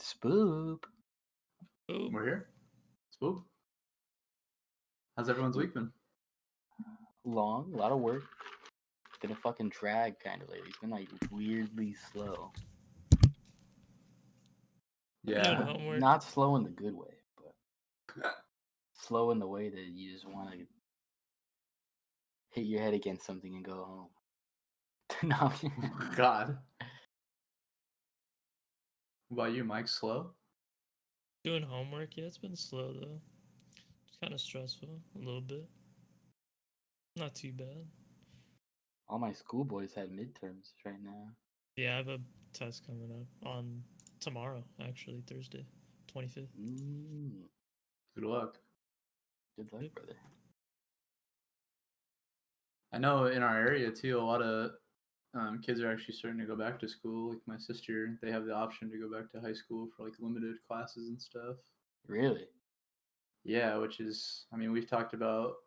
Spoop. We're here. Spoop. How's everyone's week been? Long, a lot of work. Been a fucking drag kind of lately. It's been like weirdly slow. Yeah. Not slow in the good way, but slow in the way that you just want to hit your head against something and go home. No. God. What about you, Mike? Slow? Doing homework, yeah, it's been slow though. It's kind of stressful a little bit. Not too bad. All my schoolboys had midterms right now. Yeah, I have a test coming up on tomorrow, actually, Thursday, 25th. Good luck. Good luck, brother. I know in our area too, a lot of kids are actually starting to go back to school. Like my sister, they have the option to go back to high school for like limited classes and stuff. Really? Yeah, which is, I mean, we've talked about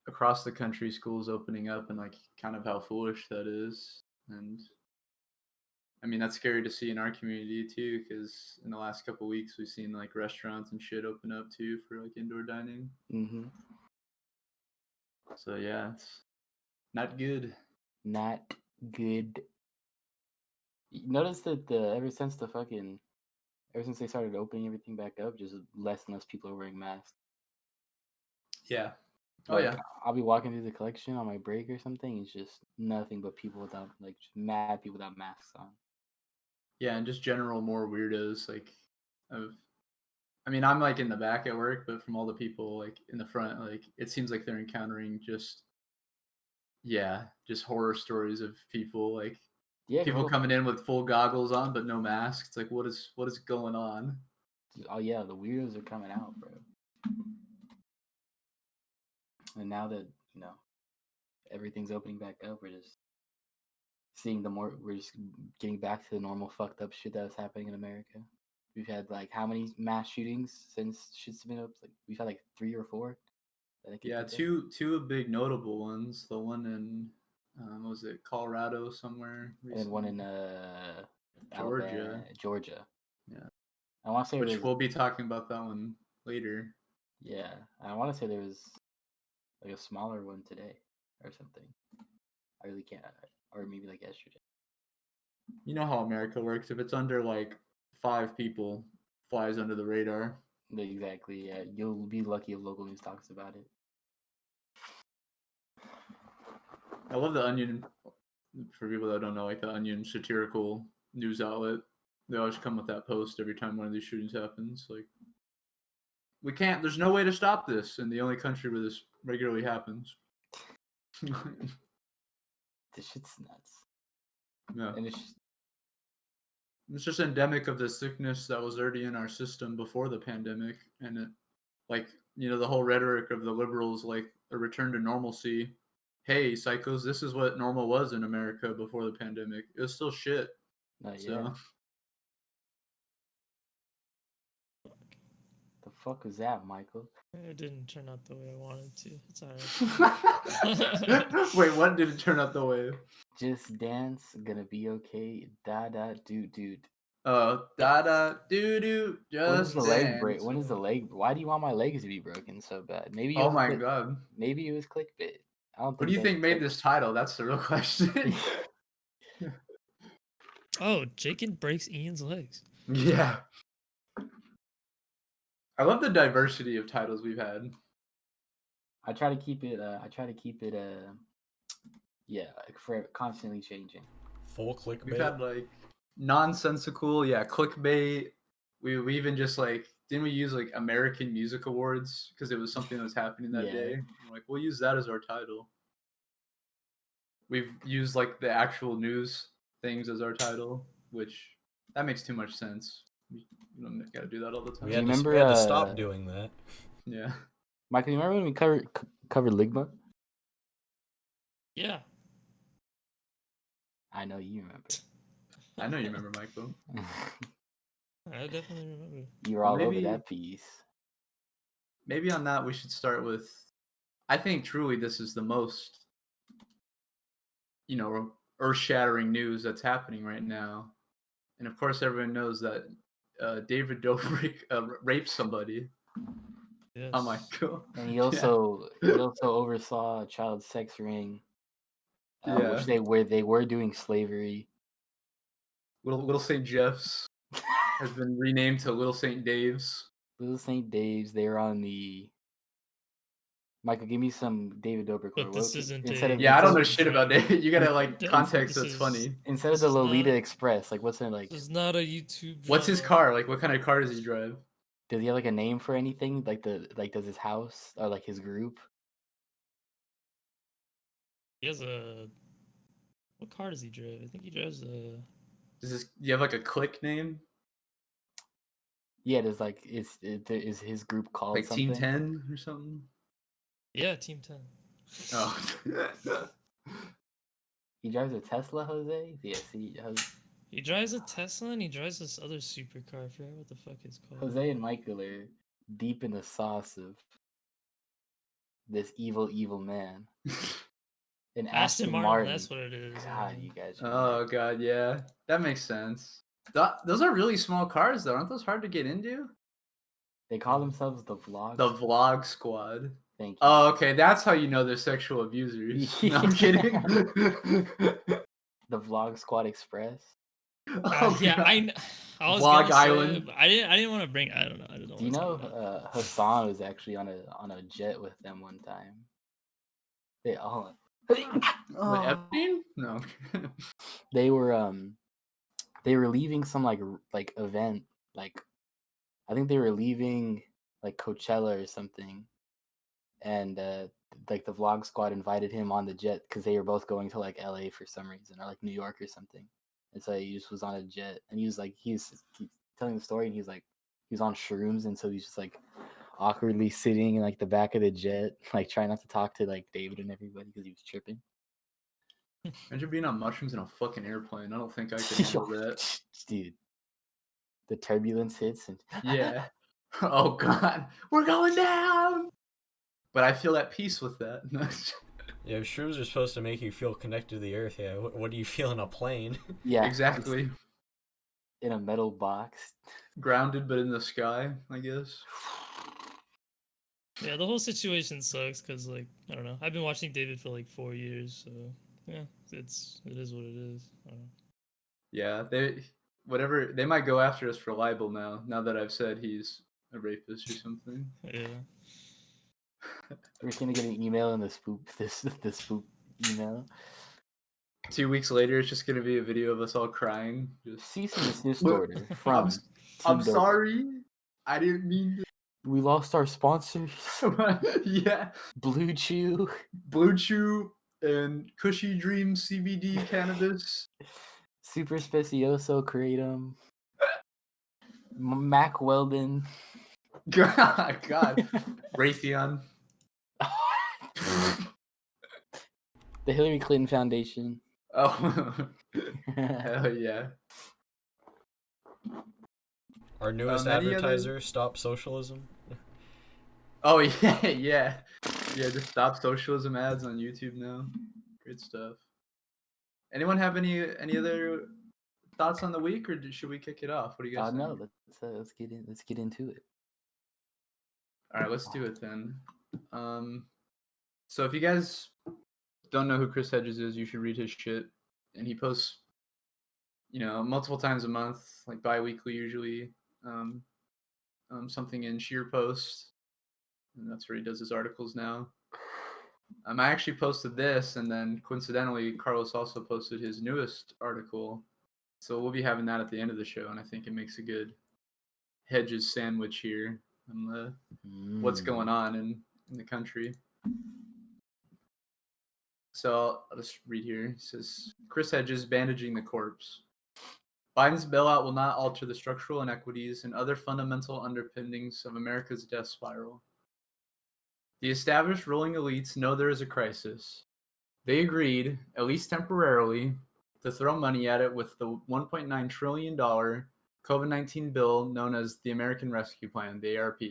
across the country schools opening up and like kind of how foolish that is. And I mean, that's scary to see in our community too, because in the last couple of weeks we've seen like restaurants and shit open up too for like indoor dining. Mm-hmm. So yeah, it's not good. Not good. You notice that ever since they started opening everything back up, just less and less people are wearing masks. Yeah. Oh Like, yeah. I'll be walking through the collection on my break or something. It's just nothing but people without, like, just mad people without masks on. Yeah, and just general more weirdos. Like, I mean, I'm like in the back at work, but from all the people like in the front, like it seems like they're encountering just horror stories of people like people coming in with full goggles on but no masks. It's like what is going on? Oh yeah, the weirdos are coming out, bro. And now that everything's opening back up, we're just getting back to the normal fucked up shit that was happening in America. We've had like how many mass shootings since shit's been up? Like we've had like 3 or 4. Yeah, two big notable ones. The one in was it Colorado somewhere recently? And one in Georgia. Georgia. Yeah. I want to say we'll be talking about that one later. Yeah, I want to say there was like a smaller one today or something. I really can't, or maybe like yesterday. You know how America works. If it's under like 5 people, flies under the radar. Exactly. Yeah, you'll be lucky if local news talks about it. I love the Onion. For people that don't know, like the Onion satirical news outlet, they always come with that post every time one of these shootings happens. Like, we can't. There's no way to stop this in the only country where this regularly happens. This shit's nuts. Yeah. And it's just endemic of the sickness that was already in our system before the pandemic, and it, like, the whole rhetoric of the liberals, like a return to normalcy. Hey, psychos, this is what normal was in America before the pandemic. It was still shit. The fuck was that, Michael? It didn't turn out the way I wanted to. It's alright. Wait, what did it turn out the way? Just dance, gonna be okay. Da da do dude. Da da do do. Just when leg break? When is the leg? Why do you want my legs to be broken so bad? Maybe. Oh my god. Maybe it was clickbait. I don't think. What do you think made this title? That's the real question. Oh, Jacan breaks Ian's legs. Yeah. I love the diversity of titles we've had. I try to keep it. For constantly changing. Full clickbait. We've had like nonsensical, clickbait. We even just like didn't we use like American Music Awards because it was something that was happening that day. We're like, we'll use that as our title. We've used like the actual news things as our title, which that makes too much sense. We don't gotta do that all the time. We had to stop doing that. Yeah. Michael, you remember when we covered Ligma? Yeah. I know you remember. I know you remember, Michael. I definitely remember. You were all over that piece. Maybe on that we should start with, I think truly this is the most, earth-shattering news that's happening right now. And of course, everyone knows that David Dobrik raped somebody. Yes. Oh my god! And he also oversaw a child sex ring, which they were doing slavery. Little St. Jeff's has been renamed to Little St. Dave's. Little St. Dave's. They were on the. Michael, give me some David Dobrik. But this isn't I don't know shit about David. You gotta like context. That's funny. Instead of the Lolita Express, like what's it like? This is not a YouTube. What's his car? Like, what kind of car does he drive? Does he have like a name for anything? Like does his house or like his group? He has a. What car does he drive? I think he drives a. Do you have like a clique name? Yeah, there's like is his group called like something? Team 10 or something? Yeah, Team 10. Oh. He drives a Tesla, Jose? Yes, He drives a Tesla and he drives this other supercar. I forget what the fuck it's called. Jose and Michael are deep in the sauce of this evil man. An Aston Martin, that's what it is. God, you guys. Oh god, yeah, that makes sense. Those are really small cars, though. Aren't those hard to get into? They call themselves the Vlog. The Vlog Squad. Thank you. Oh, okay, that's how you know they're sexual abusers. No, I'm kidding. The Vlog Squad Express. Yeah, I was Vlog gonna Island. say, but I didn't want to bring. I don't know. Do you know Hassan was actually on a jet with them one time? They all. Epstein? No. They were leaving some like event, like I think they were leaving like Coachella or something, and like the Vlog Squad invited him on the jet because they were both going to like LA for some reason or like New York or something, and so he just was on a jet and he was telling the story and he was on shrooms and so he's just like awkwardly sitting in like the back of the jet, like trying not to talk to like David and everybody because he was tripping. Imagine being on mushrooms in a fucking airplane. I don't think I could handle that. Dude, the turbulence hits and yeah. Oh god, we're going down. But I feel at peace with that. Yeah, shrooms are supposed to make you feel connected to the earth. Yeah, what do you feel in a plane? Yeah, exactly. In a metal box, grounded but in the sky, I guess. Yeah, the whole situation sucks because like I don't know. I've been watching David for like 4 years, so yeah, it is what it is. I don't know. Yeah, they might go after us for libel now that I've said he's a rapist or something. Yeah. We're gonna get an email in the spoop email. 2 weeks later, it's just gonna be a video of us all crying. Just cease and desist order from. I'm sorry, I didn't mean to. We lost our sponsors. Yeah, Blue Chew, and Cushy Dream CBD cannabis. Super Specioso Kratom. Mac Weldon. God. Raytheon. The Hillary Clinton Foundation. Oh. Hell yeah. Our newest advertiser, Stop Socialism. Oh yeah, yeah. Just Stop Socialism ads on YouTube now. Great stuff. Anyone have any other thoughts on the week, or should we kick it off? What do you guys think? No, let's get into it. All right, let's do it then. So if you guys don't know who Chris Hedges is, you should read his shit. And he posts, multiple times a month, like bi-weekly usually, something in Sheer Post. And that's where he does his articles now. I actually posted this, and then coincidentally, Carlos also posted his newest article. So we'll be having that at the end of the show, and I think it makes a good Hedges sandwich here on what's going on in the country. So I'll just read here. It says, Chris Hedges bandaging the corpse. Biden's bailout will not alter the structural inequities and other fundamental underpinnings of America's death spiral. The established ruling elites know there is a crisis. They agreed, at least temporarily, to throw money at it with the $1.9 trillion COVID-19 bill known as the American Rescue Plan, the ARP.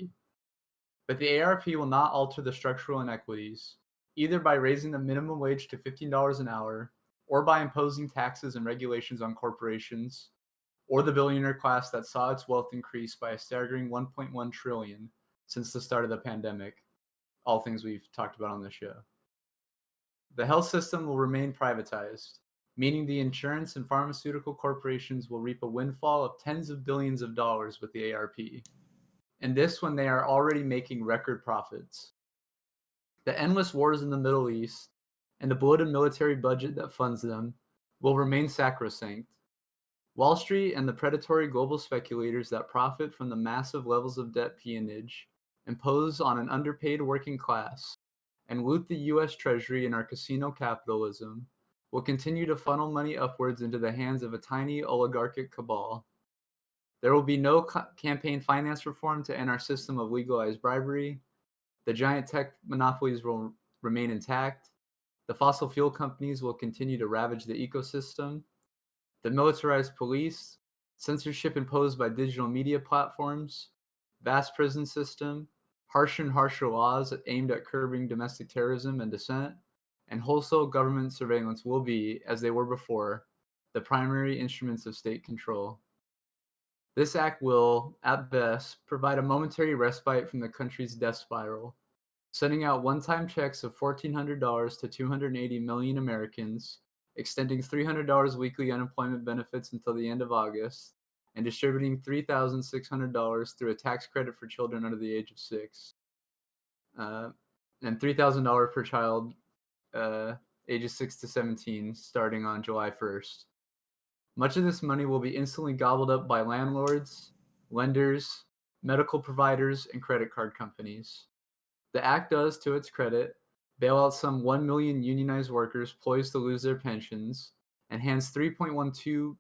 But the ARP will not alter the structural inequities, either by raising the minimum wage to $15 an hour or by imposing taxes and regulations on corporations, or the billionaire class that saw its wealth increase by a staggering 1.1 trillion since the start of the pandemic, all things we've talked about on this show. The health system will remain privatized, meaning the insurance and pharmaceutical corporations will reap a windfall of tens of billions of dollars with the ARP, and this when they are already making record profits. The endless wars in the Middle East and the bloated military budget that funds them will remain sacrosanct. Wall Street and the predatory global speculators that profit from the massive levels of debt peonage impose on an underpaid working class and loot the U.S. Treasury in our casino capitalism will continue to funnel money upwards into the hands of a tiny oligarchic cabal. There will be no campaign finance reform to end our system of legalized bribery. The giant tech monopolies will remain intact. The fossil fuel companies will continue to ravage the ecosystem. The militarized police, censorship imposed by digital media platforms, vast prison system, harsher and harsher laws aimed at curbing domestic terrorism and dissent, and wholesale government surveillance will be, as they were before, the primary instruments of state control. This act will, at best, provide a momentary respite from the country's death spiral, sending out one-time checks of $1,400 to 280 million Americans, extending $300 weekly unemployment benefits until the end of August, and distributing $3,600 through a tax credit for children under the age of 6, and $3,000 per child ages 6 to 17, starting on July 1st. Much of this money will be instantly gobbled up by landlords, lenders, medical providers, and credit card companies. The act does, to its credit, bail out some 1 million unionized workers poised to lose their pensions, and hands $3.12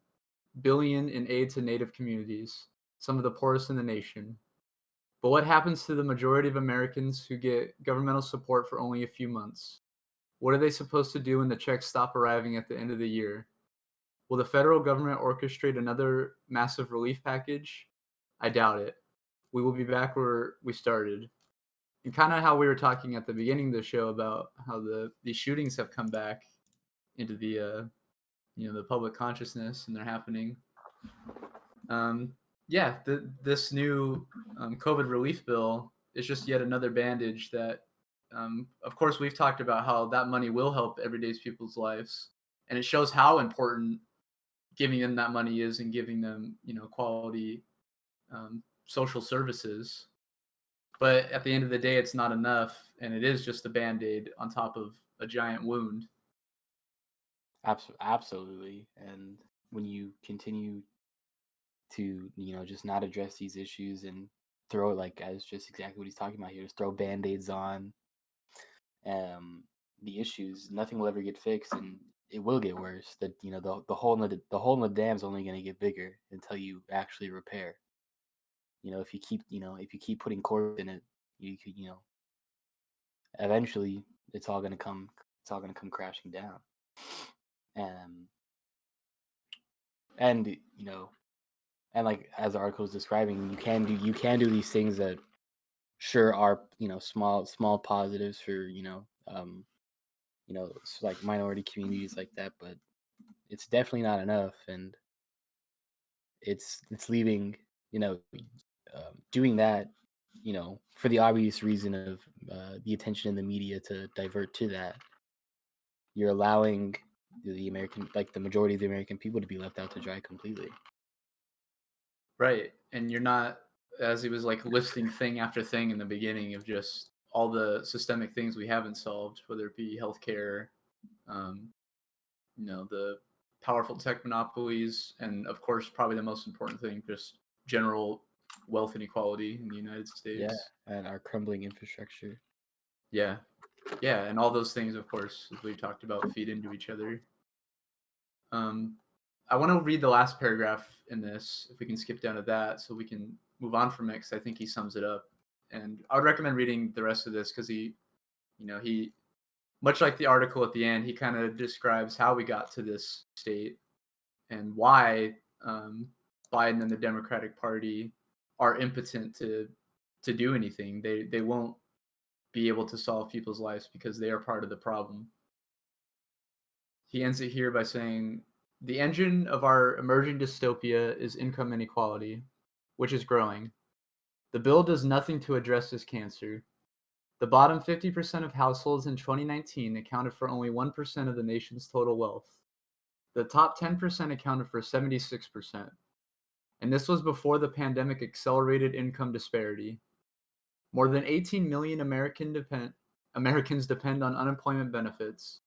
billion in aid to Native communities, some of the poorest in the nation. But what happens to the majority of Americans who get governmental support for only a few months? What are they supposed to do when the checks stop arriving at the end of the year? Will the federal government orchestrate another massive relief package? I doubt it. We will be back where we started. And kind of how we were talking at the beginning of the show about how these shootings have come back into the the public consciousness, and they're happening. This new COVID relief bill is just yet another bandage that, of course, we've talked about how that money will help everyday people's lives, and it shows how important giving them that money is, and giving them quality social services. But at the end of the day, it's not enough, and it is just a Band-Aid on top of a giant wound. Absolutely. And when you continue to, just not address these issues and throw it, like, as just exactly what he's talking about here, just throw Band-Aids on the issues, nothing will ever get fixed, and it will get worse. That the hole in the dam is only going to get bigger until you actually repair. If you keep putting cords in it, you could, eventually it's all gonna come crashing down. And like as the article is describing, you can do these things that sure are small positives for like minority communities like that, but it's definitely not enough, and it's leaving doing that, for the obvious reason of the attention in the media to divert to that. You're allowing the majority of the American people to be left out to dry completely. Right. And you're not, as he was like listing thing after thing in the beginning of just all the systemic things we haven't solved, whether it be healthcare, the powerful tech monopolies, and of course, probably the most important thing, just general wealth inequality in the United States. Yeah, and our crumbling infrastructure. Yeah, and all those things, of course, as we've talked about, feed into each other. I want to read the last paragraph in this, if we can skip down to that, so we can move on from it, because I think he sums it up. And I would recommend reading the rest of this, because he, much like the article at the end, he kind of describes how we got to this state and why Biden and the Democratic Party are impotent to do anything. They won't be able to solve people's lives because they are part of the problem. he ends it here by saying, the engine of our emerging dystopia is income inequality, which is growing. The bill does nothing to address this cancer. The bottom 50% of households in 2019 accounted for only 1% of the nation's total wealth. The top 10% accounted for 76%. And this was before the pandemic accelerated income disparity. More than 18 million Americans depend on unemployment benefits.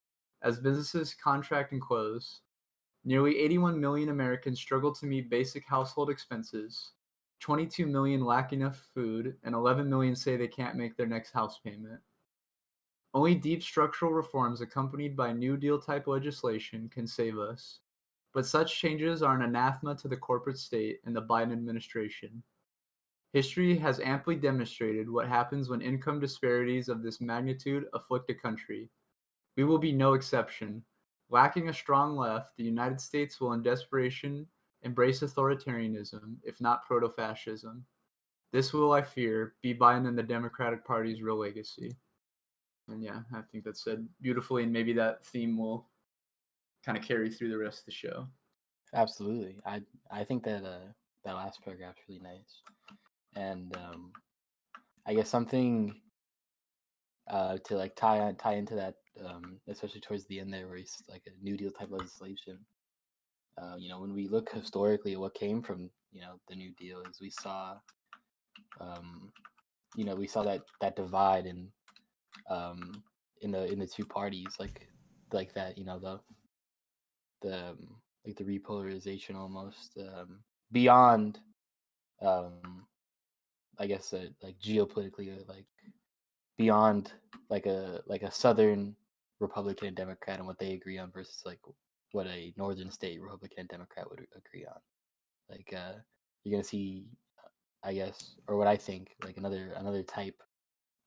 As businesses contract and close, nearly 81 million Americans struggle to meet basic household expenses. 22 million lack enough food, and 11 million say they can't make their next house payment. Only deep structural reforms accompanied by New Deal type legislation can save us. But such changes are an anathema to the corporate state and the Biden administration. History has amply demonstrated what happens when income disparities of this magnitude afflict a country. We will be no exception. Lacking a strong left, the United States will in desperation embrace authoritarianism, if not proto-fascism. This will, I fear, be Biden and the Democratic Party's real legacy. And yeah, I think that's said beautifully, and maybe that theme will kind of carry through the rest of the show. Absolutely. I think that that last paragraph's really nice. And I guess something to like tie into that, especially towards the end there, where it's like a New Deal type legislation. When we look historically at what came from the New Deal, is we saw that divide in the two parties, like that, the like the repolarization almost beyond I guess like geopolitically, like beyond like a Southern Republican and Democrat and what they agree on versus like what a Northern state Republican and Democrat would agree on. Like you're gonna see, I guess, or what I think, like another type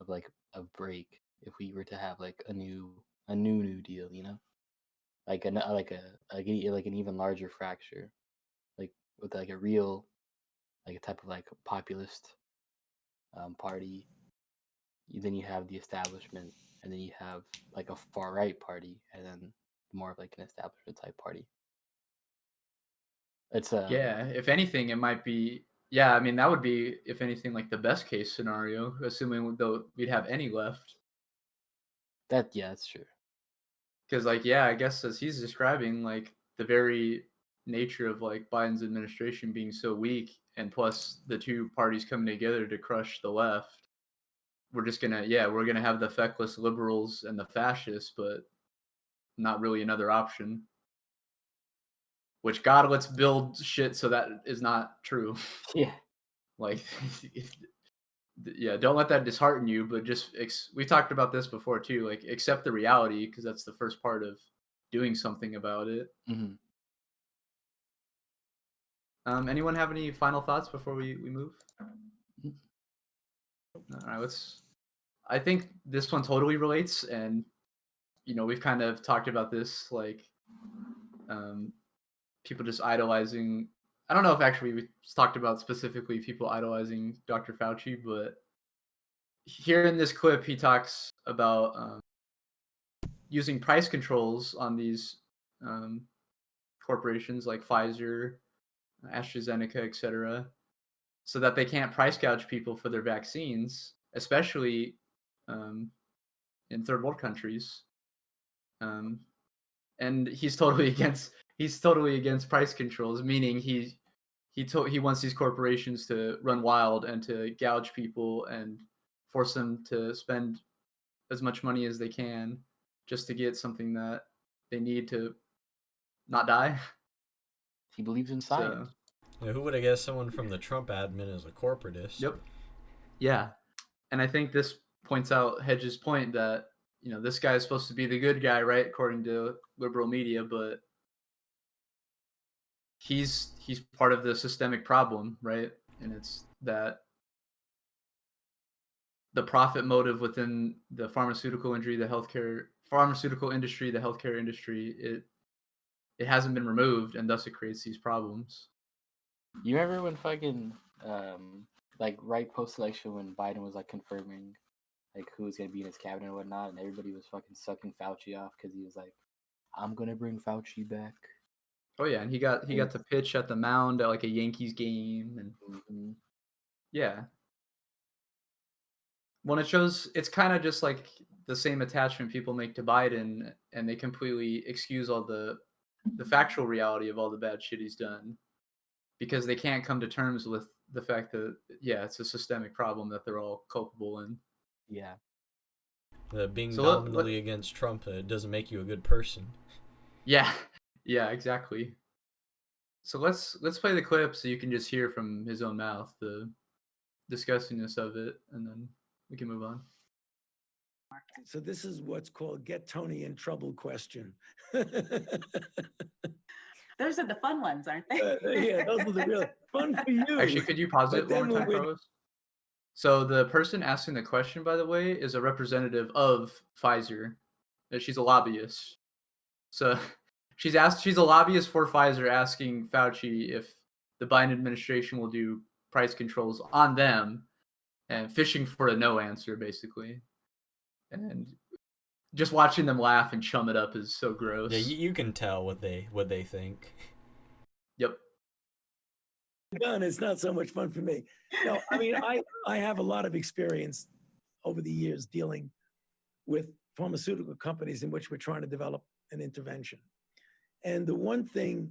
of like a break if we were to have like a new New Deal, like an even larger fracture, like with like a real like a type of like populist party. Then you have the establishment, and then you have like a far right party, and then more of like an establishment type party. It's Yeah, if anything, it might be. Yeah, I mean that would be, if anything, like the best case scenario, assuming though we'd have any left. that's true. Because like, yeah, I guess as he's describing, like the very nature of like Biden's administration being so weak, and plus the two parties coming together to crush the left, we're gonna have the feckless liberals and the fascists, but not really another option. Which, God, let's build shit so that is not true. Yeah. Like, yeah, don't let that dishearten you, but just we talked about this before too. Like, accept the reality, because that's the first part of doing something about it. Mm-hmm. Anyone have any final thoughts before we move? All right, I think this one totally relates, and we've kind of talked about this, like, people just idolizing. I don't know if actually we talked about specifically people idolizing Dr. Fauci, but here in this clip, he talks about using price controls on these corporations like Pfizer, AstraZeneca, etc., so that they can't price gouge people for their vaccines, especially in third world countries. And he's totally against price controls, meaning he wants these corporations to run wild and to gouge people and force them to spend as much money as they can just to get something that they need to not die. He believes in science. Yeah, who would have guessed someone from the Trump admin is a corporatist? Yep. Yeah. And I think this points out Hedges' point that, this guy is supposed to be the good guy, right, according to liberal media, but he's part of the systemic problem, right? And it's that the profit motive within the pharmaceutical industry, the healthcare industry, it hasn't been removed, and thus it creates these problems. You remember when fucking like right post-election when Biden was like confirming like who was gonna be in his cabinet and whatnot, and everybody was fucking sucking Fauci off because he was like, I'm gonna bring Fauci back. Oh yeah, and he got to pitch at the mound at like a Yankees game, and yeah. When it shows, it's kind of just like the same attachment people make to Biden, and they completely excuse all the factual reality of all the bad shit he's done, because they can't come to terms with the fact that it's a systemic problem that they're all culpable in. Yeah. Being nominally against Trump doesn't make you a good person. Yeah, exactly. So let's play the clip so you can just hear from his own mouth the disgustingness of it, and then we can move on. So this is what's called get Tony in trouble question. Those are the fun ones, aren't they? Yeah, those are the real fun for you. Actually, could you pause it one more time, Carlos? So the person asking the question, by the way, is a representative of Pfizer. She's a lobbyist. So she's a lobbyist for Pfizer, asking Fauci if the Biden administration will do price controls on them, and fishing for a no answer, basically. And just watching them laugh and chum it up is so gross. Yeah, you can tell what they think. Yep. Gun, it's not so much fun for me. No, I mean, I have a lot of experience over the years dealing with pharmaceutical companies in which we're trying to develop an intervention. And the one thing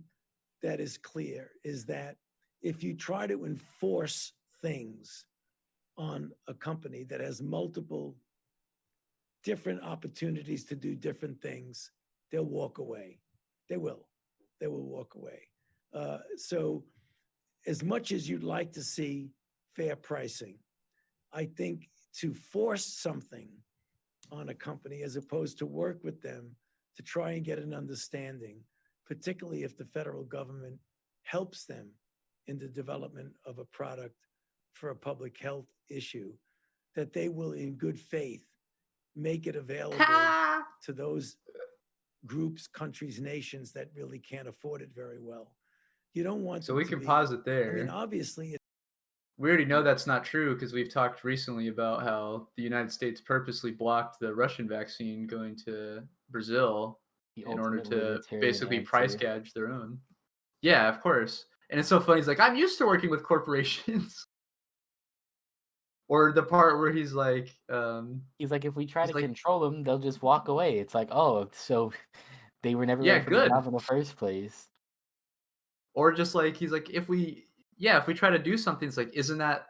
that is clear is that if you try to enforce things on a company that has multiple different opportunities to do different things, they'll walk away. They will walk away. So as much as you'd like to see fair pricing, I think to force something on a company as opposed to work with them to try and get an understanding, particularly if the federal government helps them in the development of a product for a public health issue, that they will in good faith make it available to those groups, countries, nations that really can't afford it very well. You don't want so we can pause it there. I mean, obviously, we already know that's not true because we've talked recently about how the United States purposely blocked the Russian vaccine going to Brazil in order to basically price gouge their own. Yeah, of course. And it's so funny. He's like, I'm used to working with corporations. Or the part where he's like, if we try to control them, they'll just walk away. It's like, oh, so they were never ready for the job in the first place. Or just like, he's like, if we try to do something, it's like, isn't that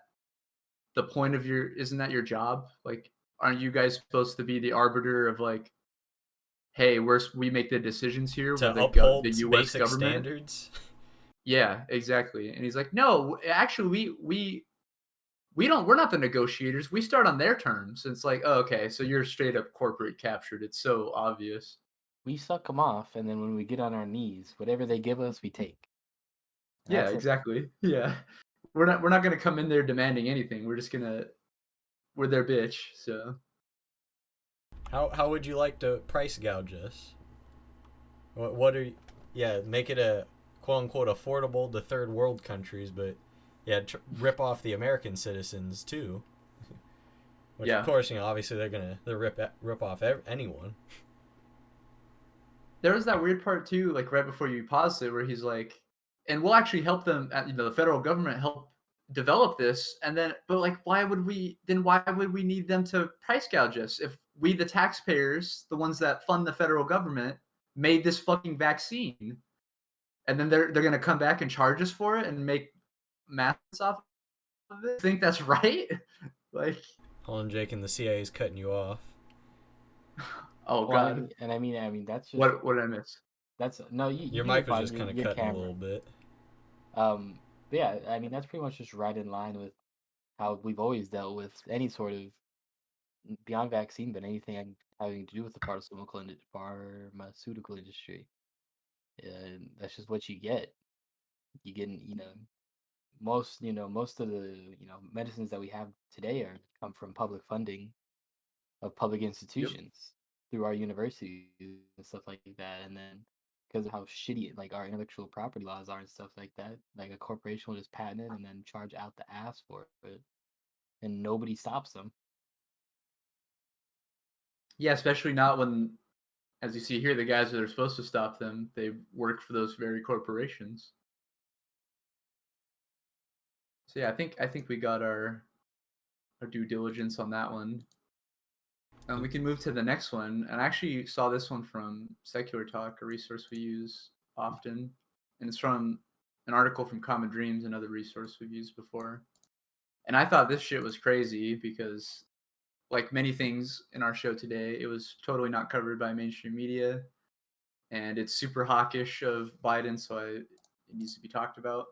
your job? Like, aren't you guys supposed to be the arbiter of like, hey, we make the decisions here to with uphold the U.S. basic government standards? Yeah, exactly. And he's like, no, actually, we're not the negotiators. We start on their terms. And it's like, oh, okay, so you're straight up corporate captured. It's so obvious. We suck them off, and then when we get on our knees, whatever they give us, we take. Yeah, exactly. Yeah, we're not gonna come in there demanding anything. We're their bitch. So how would you like to price gouge us? What are make it a quote unquote affordable to third world countries, but rip off the American citizens too. Which of course, obviously they'll rip off anyone. There was that weird part too, like right before you paused it, where he's like, and we'll actually help them, the federal government help develop this, and then, but like, why would we need them to price gouge us if we, the taxpayers, the ones that fund the federal government, made this fucking vaccine, and then they're gonna come back and charge us for it and make maths off of it? Think that's right? Like, hold on, Jake, and the CIA is cutting you off. Oh God! I mean that's just what did I miss? That's no, your mic was just kind of cutting a little bit. Yeah, I mean that's pretty much just right in line with how we've always dealt with any sort of beyond vaccine, but anything having to do with the pharmaceutical industry. That's just what you get. You get, most of the medicines that we have today come from public funding of public institutions through our universities and stuff like that, and then because of how shitty like our intellectual property laws are and stuff like that, like a corporation will just patent it and then charge out the ass for it, and nobody stops them. Yeah, especially not when as you see here, the guys that are supposed to stop them, they work for those very corporations. So yeah, I think we got our due diligence on that one. And we can move to the next one. And I actually saw this one from Secular Talk, a resource we use often. And it's from an article from Common Dreams, another resource we've used before. And I thought this shit was crazy because, like many things in our show today, it was totally not covered by mainstream media. And it's super hawkish of Biden, so it needs to be talked about.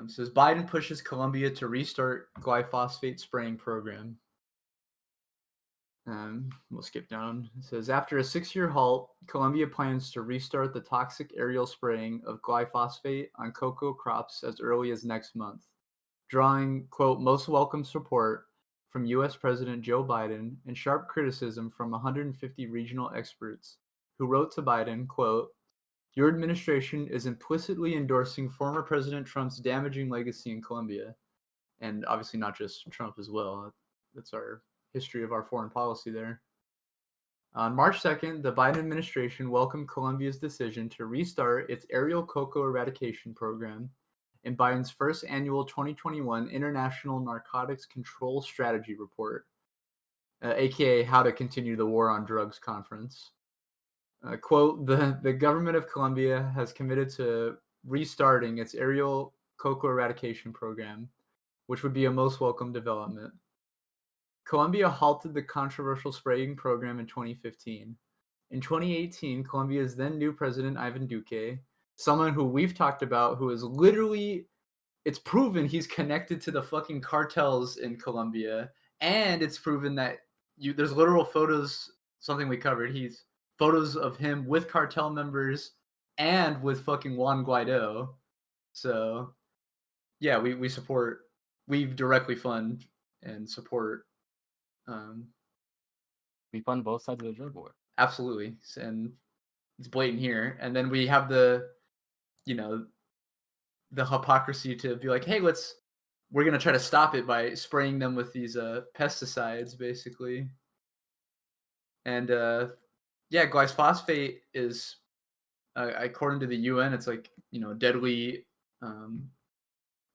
Says Biden pushes Colombia to restart glyphosate spraying program. We'll skip down. It says after a 6-year halt, Colombia plans to restart the toxic aerial spraying of glyphosate on cocoa crops as early as next month, drawing, quote, most welcome support from U.S. President Joe Biden and sharp criticism from 150 regional experts who wrote to Biden, quote, your administration is implicitly endorsing former President Trump's damaging legacy in Colombia. And obviously not just Trump as well. That's our history of our foreign policy there. On March 2nd, the Biden administration welcomed Colombia's decision to restart its aerial cocoa eradication program in Biden's first annual 2021 International Narcotics Control Strategy Report, aka How to Continue the War on Drugs conference. Quote, the government of Colombia has committed to restarting its aerial cocoa eradication program, which would be a most welcome development. Colombia halted the controversial spraying program in 2015. In 2018, Colombia's then new president, Ivan Duque, someone who we've talked about, who is literally, it's proven he's connected to the fucking cartels in Colombia, and it's proven that there's literal photos, something we covered, he's photos of him with cartel members and with fucking Juan Guaido. So, yeah, we support, we directly fund and support. We fund both sides of the drug war. Absolutely. And it's blatant here. And then we have the hypocrisy to be like, hey, we're going to try to stop it by spraying them with these pesticides, basically. And yeah, glyphosate is, according to the UN, it's like, deadly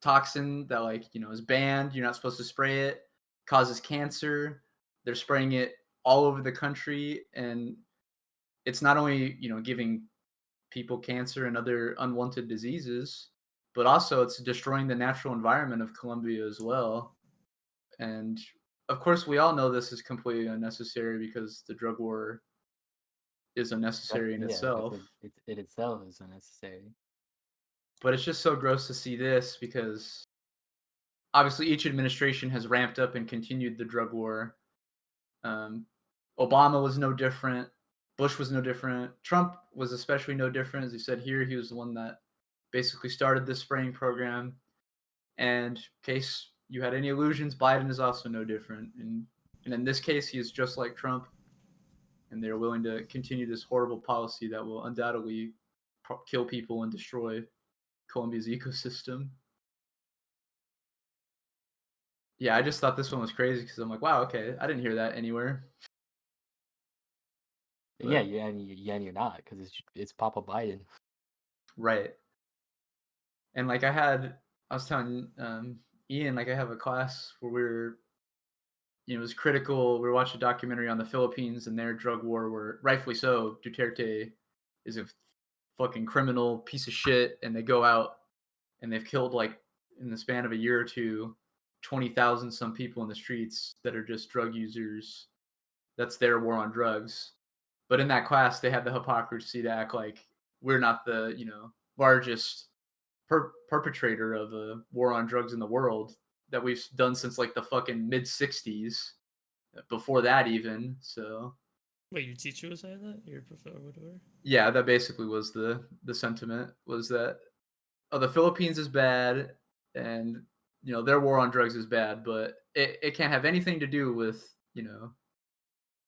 toxin that is banned. You're not supposed to spray it. Causes cancer. They're spraying it all over the country, and it's not only giving people cancer and other unwanted diseases, but also it's destroying the natural environment of Colombia as well. And of course, we all know this is completely unnecessary because the drug war is unnecessary in itself. It itself is unnecessary. But it's just so gross to see this because obviously each administration has ramped up and continued the drug war. Obama was no different. Bush was no different. Trump was especially no different. As he said here, he was the one that basically started this spraying program. And in case you had any illusions, Biden is also no different. And in this case, he is just like Trump. And they're willing to continue this horrible policy that will undoubtedly kill people and destroy Colombia's ecosystem. Yeah, I just thought this one was crazy because I'm like, wow, okay, I didn't hear that anywhere. But, yeah, and you're not because it's Papa Biden. Right. And I was telling Ian, I have a class where we're, it was critical. We were watching a documentary on the Philippines and their drug war, where rightfully so, Duterte is a fucking criminal piece of shit, and they go out and they've killed in the span of a year or two, 20,000 some people in the streets that are just drug users. That's their war on drugs. But in that class, they had the hypocrisy to act like we're not the largest perpetrator of a war on drugs in the world that we've done since the fucking mid 60s. Before that even. So. Wait, your teacher was saying that? Your professor, whatever. Yeah, that basically was the sentiment, was that the Philippines is bad and their war on drugs is bad, but it can't have anything to do with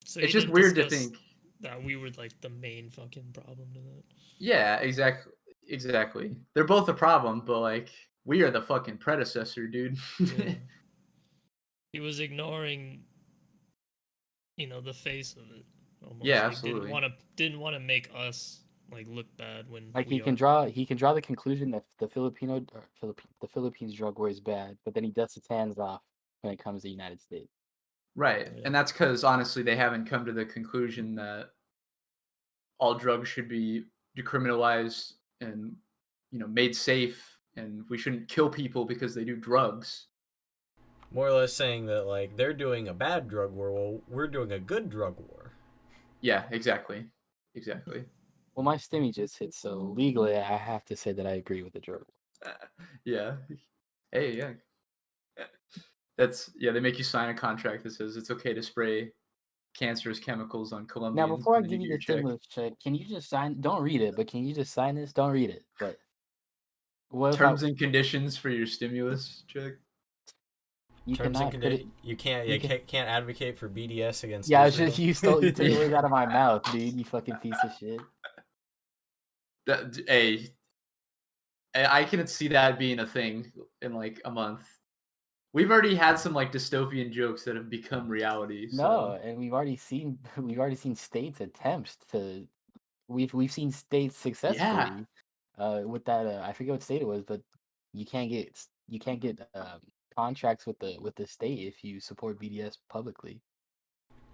So it's just weird to think that we were the main fucking problem to that. Yeah, exactly. They're both a problem, but we are the fucking predecessor, dude. Yeah. He was ignoring the face of it, Almost. Yeah, Like, absolutely. Didn't want to make us like look bad when Like we he can draw the conclusion that the Philippines drug war is bad, but then he dusts his hands off when it comes to the United States. Right. Yeah. And that's because honestly they haven't come to the conclusion that all drugs should be decriminalized and made safe, and we shouldn't kill people because they do drugs. More or less saying that like they're doing a bad drug war, well, we're doing a good drug war. Yeah, exactly. Well, my stimmy just hit, so legally I have to say that I agree with the drug war. Yeah. Hey, yeah. They make you sign a contract that says it's okay to spray cancerous chemicals on Colombians. Now, before I and then give you get the your check. stimulus check, can you just sign? Don't read it, but can you just sign this? Don't read it, but what Terms about and conditions for your stimulus check. you Terms and cannot put it? conditions. You can't. you You can- can't advocate for BDS against. Yeah, it's Israel. just you took the words out of my mouth, dude. You fucking piece of shit. Hey, I can see that being a thing in like a month. We've already had some like dystopian jokes that have become reality. No, So. and we've already seen states attempts to. We've seen states successfully. With that, I forget what state it was, but you can't get contracts with the state if you support BDS publicly.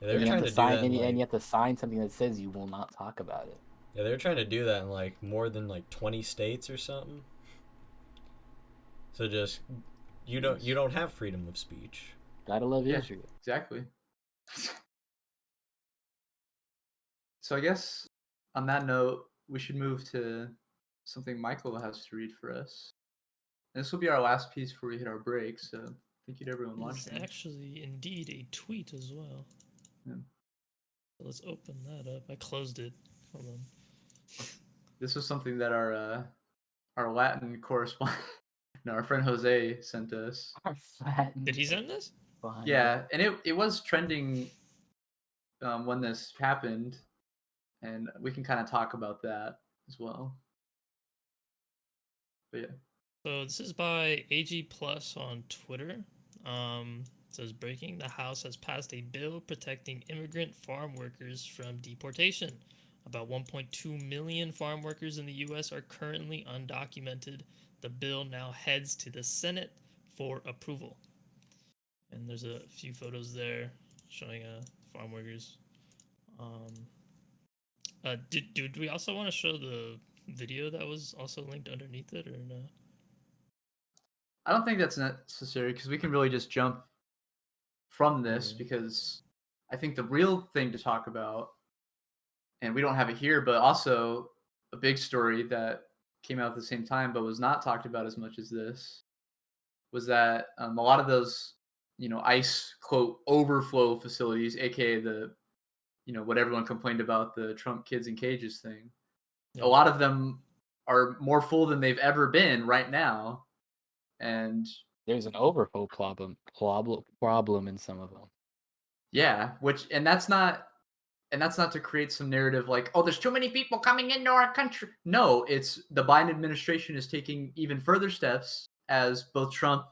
Yeah, they And were you have trying to to do sign, that. and In, you like, have to sign something that says you will not talk about it. yeah, they were trying to do that in like more than like 20 states or something. So just you don't have freedom of speech. Gotta love Yeah. Israel. Exactly. So I guess on that note, we should move to something Michael has to read for us. And this will be our last piece before we hit our break. So thank you to everyone It's watching. actually indeed a tweet as well. Yeah. So let's open that up. I closed it. Hold on. This was something that our Latin correspondent, no, our friend Jose sent us. Did he send this? Yeah, and it was trending when this happened, and we can kind of talk about that as well. But yeah. So this is by AG Plus on Twitter. It says breaking: the House has passed a bill protecting immigrant farm workers from deportation. About 1.2 million farm workers in the U.S. are currently undocumented. The bill now heads to the Senate for approval. And there's a few photos there showing farm workers. Did we also want to show the video that was also linked underneath it, or no? I don't think that's necessary because we can really just jump from this because I think the real thing to talk about, and we don't have it here, but also a big story that came out at the same time but was not talked about as much as this, was that a lot of those, ICE, quote, overflow facilities, aka the, what everyone complained about, the Trump kids in cages thing. Yeah. A lot of them are more full than they've ever been right now. And there's an overflow problem in some of them. Yeah, and that's not to create some narrative like, oh, there's too many people coming into our country. No, it's the Biden administration is taking even further steps, as both Trump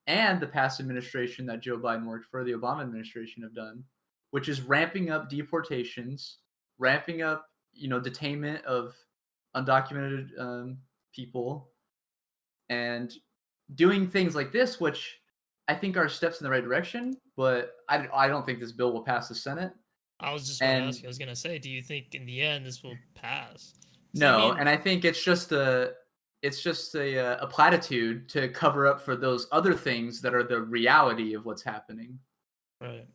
and the past administration that Joe Biden worked for, the Obama administration, have done, which is ramping up deportations, ramping up, detainment of undocumented people, and doing things like this, which I think are steps in the right direction, but I don't think this bill will pass the Senate. I was just going to ask you. I was going to say, do you think in the end this will pass? No, and I think it's just a platitude to cover up for those other things that are the reality of what's happening. Right.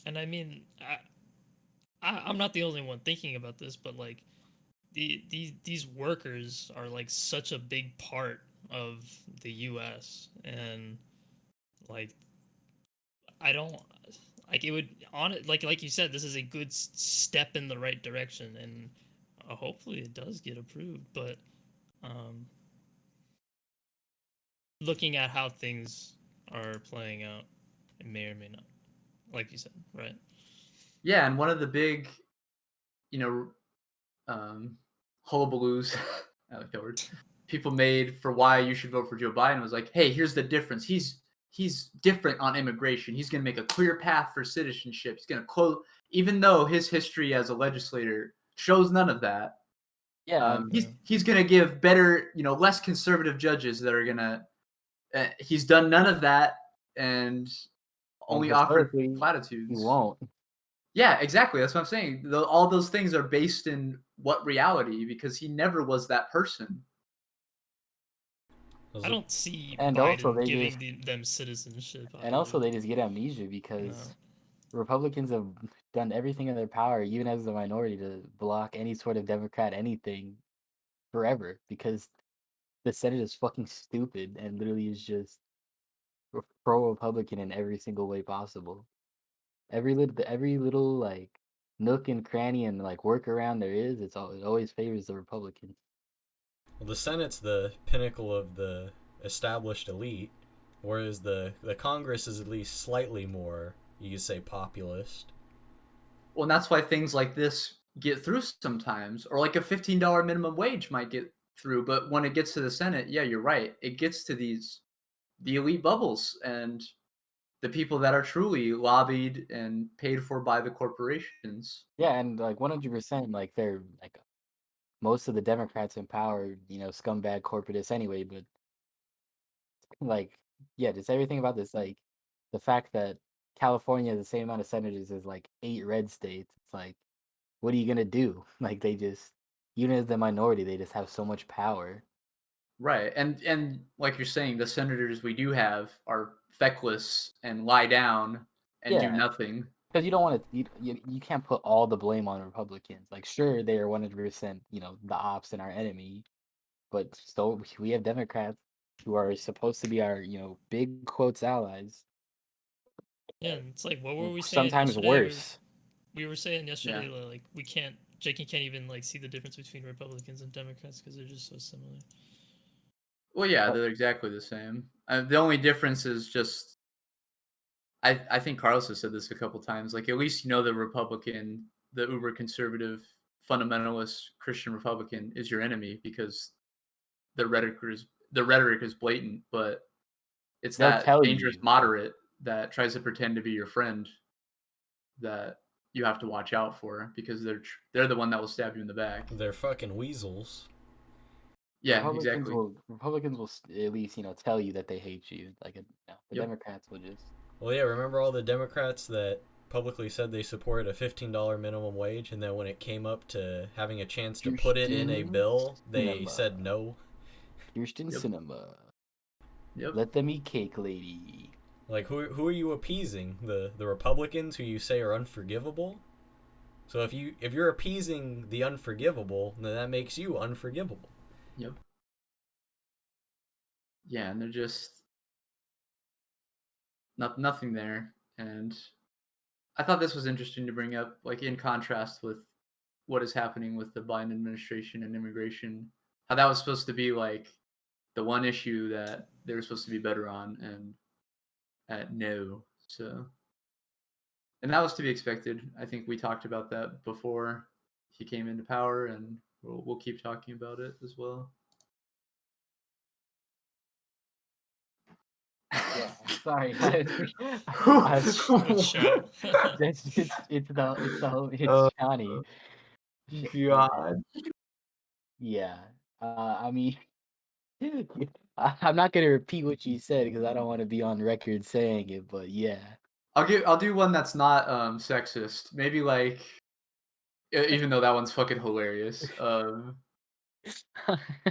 And I mean, I'm not the only one thinking about this, but like these workers are like such a big part of the U.S. and like I don't like it would on it like you said, this is a good step in the right direction, and hopefully it does get approved. But looking at how things are playing out, it may or may not, like you said, right? Yeah, and one of the big, hullabaloos, I like that word, people made for why you should vote for Joe Biden was like, hey, here's the difference. He's different on immigration. He's going to make a clear path for citizenship. He's going to even though his history as a legislator shows none of that, Yeah, he's gonna give better, less conservative judges that are gonna. He's done none of that, and only offered historically, he platitudes. won't. Yeah, exactly. That's what I'm saying. All those things are based in what reality, because he never was that person. I don't see And Biden also they giving them citizenship. And also either. they just get amnesia because No. Republicans have done everything in their power, even as a minority, to block any sort of Democrat anything forever, because the Senate is fucking stupid and literally is just pro-Republican in every single way possible. Every little like nook and cranny and like workaround there is, it always favors the Republicans. Well, the Senate's the pinnacle of the established elite, whereas the Congress is at least slightly more, you could say, populist. Well, and that's why things like this get through sometimes, or like a $15 minimum wage might get through. But when it gets to the Senate, yeah, you're right. It gets to the elite bubbles and the people that are truly lobbied and paid for by the corporations. Yeah, and like 100%, like they're like most of the Democrats in power, scumbag corporatists anyway. But like, yeah, just everything about this, like the fact that California has the same amount of senators as like 8 red states. It's like, what are you gonna do? Like they just, even as the minority, they just have so much power. Right. And like you're saying, the senators we do have are feckless and lie down and do Yeah. nothing. Because you don't want to, you can't put all the blame on Republicans. Like, sure, they are 100%, the ops and our enemy, but still, we have Democrats who are supposed to be our, big quotes allies. Yeah, and it's like, what were we saying Sometimes yesterday? worse. We were saying yesterday, like, Jacan can't even, like, see the difference between Republicans and Democrats because they're just so similar. Well, yeah, they're exactly the same. The only difference is just, I think Carlos has said this a couple times, like, at least the Republican, the uber conservative, fundamentalist Christian Republican is your enemy, because the rhetoric is blatant, but it's They'll that tell dangerous you. moderate that tries to pretend to be your friend that you have to watch out for, because they're the one that will stab you in the back. They're fucking weasels. Yeah, exactly. Republicans will at least, tell you that they hate you. Like, the Democrats will just. Well, yeah, remember all the Democrats that publicly said they support a $15 minimum wage, and then when it came up to having a chance to put it in a bill, they said no? Houston Cinema. Yep. Let them eat cake, lady. Like, who are you appeasing? The Republicans who you say are unforgivable? So if you're appeasing the unforgivable, then that makes you unforgivable. Yep. Yeah, and they're just nothing there. And I thought this was interesting to bring up, like, in contrast with what is happening with the Biden administration and immigration, how that was supposed to be like the one issue that they were supposed to be better on, and no. So, and that was to be expected. I think we talked about that before he came into power, and we'll keep talking about it as well. Yeah, sorry. It's Johnny. God. Yeah. I mean, I'm not gonna repeat what you said because I don't want to be on record saying it, but yeah. I'll do one that's not sexist. Maybe like, even though that one's fucking hilarious.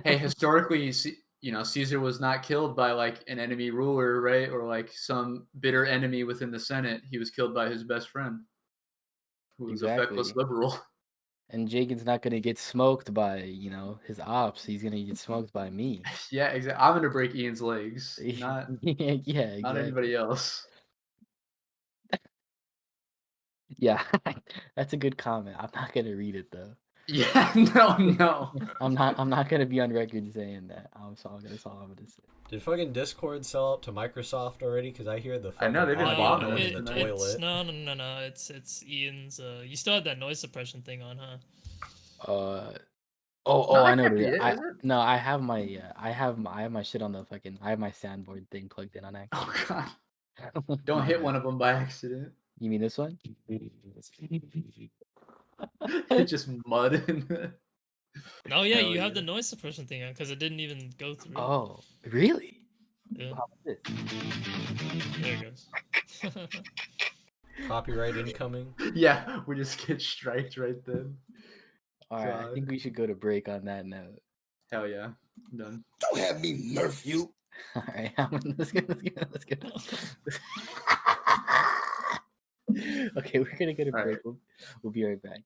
Hey, historically, Caesar was not killed by like an enemy ruler, right? Or like some bitter enemy within the Senate. He was killed by his best friend, who was a feckless liberal. And Jacan's not gonna get smoked by, his ops. He's gonna get smoked by me. Yeah, exactly. I'm gonna break Ian's legs, not exactly. not anybody else. Yeah, that's a good comment. I'm not gonna read it though. Yeah, no. I'm not gonna be on record saying that. That's all I'm gonna say. Did fucking Discord sell out to Microsoft already? Because I hear the fucking I know, they've been bombing in the toilet. No. It's Ian's. You still have that noise suppression thing on, huh? I know. I have my shit on the fucking. I have my soundboard thing plugged in on accident. Oh god! Don't hit one of them by accident. You mean this one? It's just mud in the... No, yeah, Hell you have yeah. the noise suppression thing on because it didn't even go through. Oh, really? Yeah, How about this? there it goes. Copyright incoming. Yeah, we just get striked right then. All right, I God. think we should go to break on that note. Hell yeah. I'm done. Don't have me nerf you. All right, let's go. Okay, we're gonna get a All break. right. We'll be right back.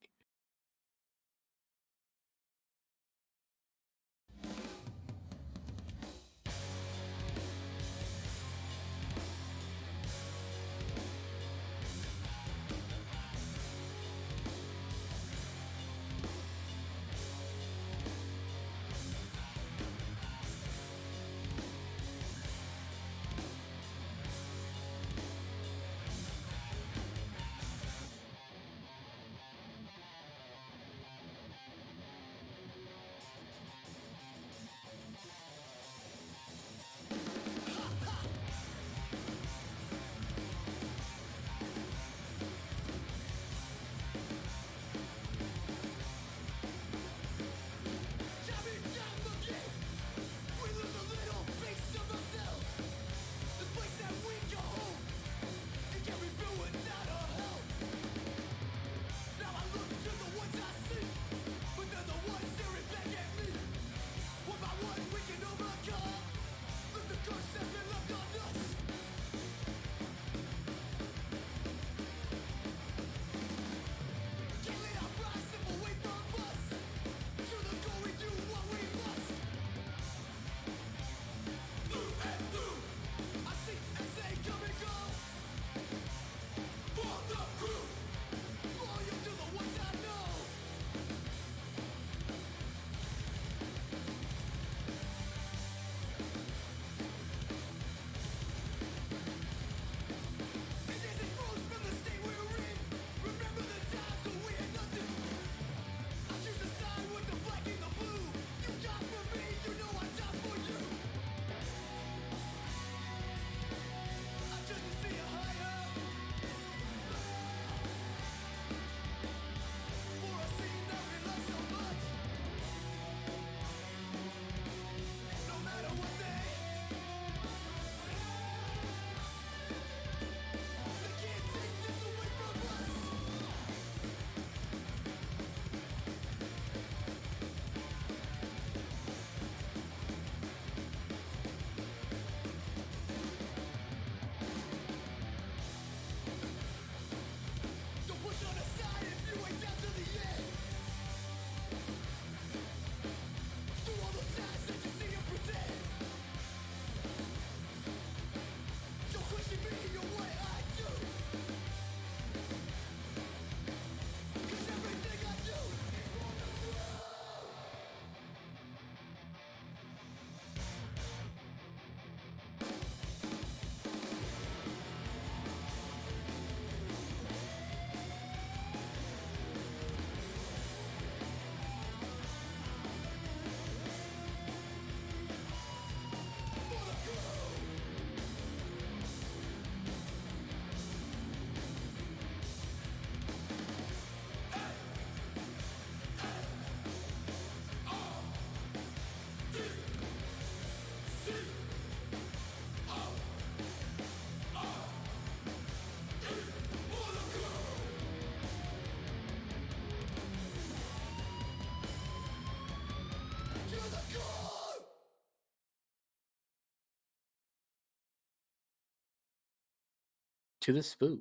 To the spoop.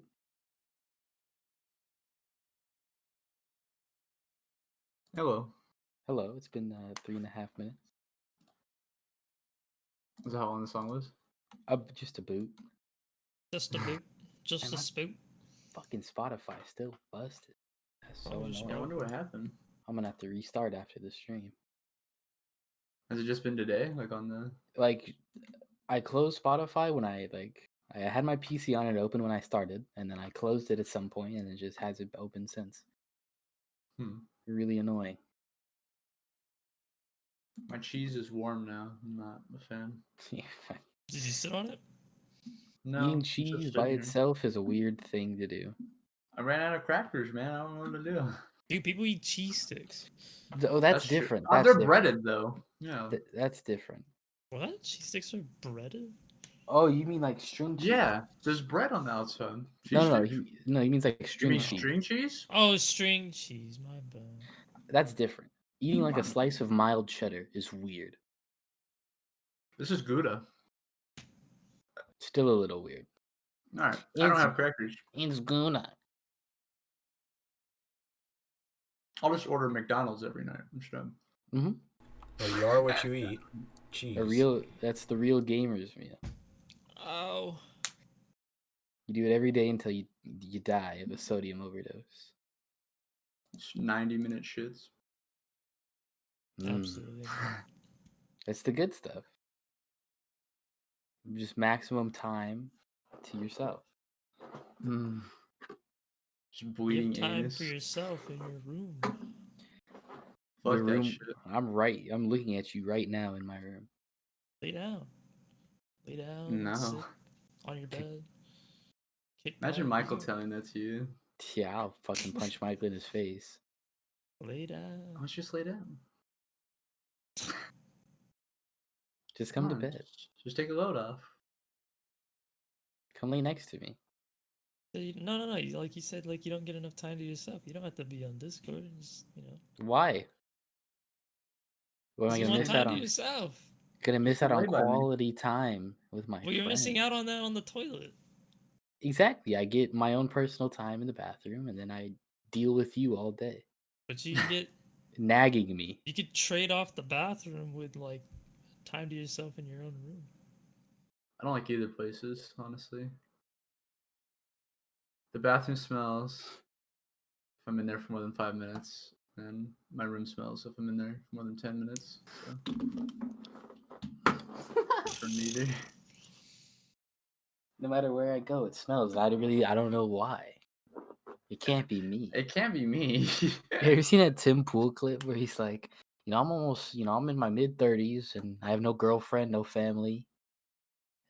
Hello. Hello, it's been 3.5 minutes. Is that how long the song was? Just a boot. Just a boot. Just Am a I- spoop. Fucking Spotify still busted. That's so Probably just I annoying. wonder what happened. I'm gonna have to restart after the stream. Has it just been today? Like on the... Like, I closed Spotify when I had my PC on it open when I started, and then I closed it at some point, and it just hasn't opened since. Really annoying. My cheese is warm now. I'm not a fan. Did you sit on it? No, Eating it's just cheese sitting by here. itself is a weird thing to do. I ran out of crackers, man. I don't know what to do. Dude, people eat cheese sticks. Oh, that's true. different. Oh, That's they're different. breaded though. Yeah. That's different. What? Cheese sticks are breaded? Oh, you mean like string cheese? Yeah, there's bread on the outside. Cheese No, sticks? he means like You string mean cheese. string cheese? Oh, string cheese. My bad. That's different. Eating like a slice of mild cheddar is weird. This is Gouda. Still a little weird. All right, I don't have crackers. It's Gouda. I'll just order McDonald's every night instead. Mm-hmm. Well, you are what you eat. Cheese. That's the real gamer's meal. Oh. You do it every day until you die of a sodium overdose. It's 90-minute shits. Absolutely. That's the good stuff. Just maximum time to yourself. Just You bleeding have time anus. for yourself in your room. Fuck Your that room. shit. I'm looking at you right now in my room. Lay down. Lay down. No. Sit on your bed. Kick Imagine back, Michael eat. telling that to you. Yeah, I'll fucking punch Michael in his face. Lay down. Let's just lay down. Just come to on, bed. Just take a load off. Come lay next to me. No. Like you said, like you don't get enough time to yourself. You don't have to be on Discord. Just, Why? What am I you gonna want miss time out to on? yourself. Gonna miss Just out on lay by me. quality time with my Well, you're missing friends. out on that on the toilet. Exactly. I get my own personal time in the bathroom, and then I deal with you all day, But you can get nagging me. you could trade off the bathroom with like time to yourself in your own room. I don't like either places, honestly. The bathroom smells if I'm in there for more than 5 minutes, and my room smells if I'm in there for more than 10 minutes. So. For neither. No matter where I go, it smells. I don't know why. It can't be me. It can't be me. You ever seen that Tim Pool clip where he's like, I'm in my mid-30s and I have no girlfriend, no family.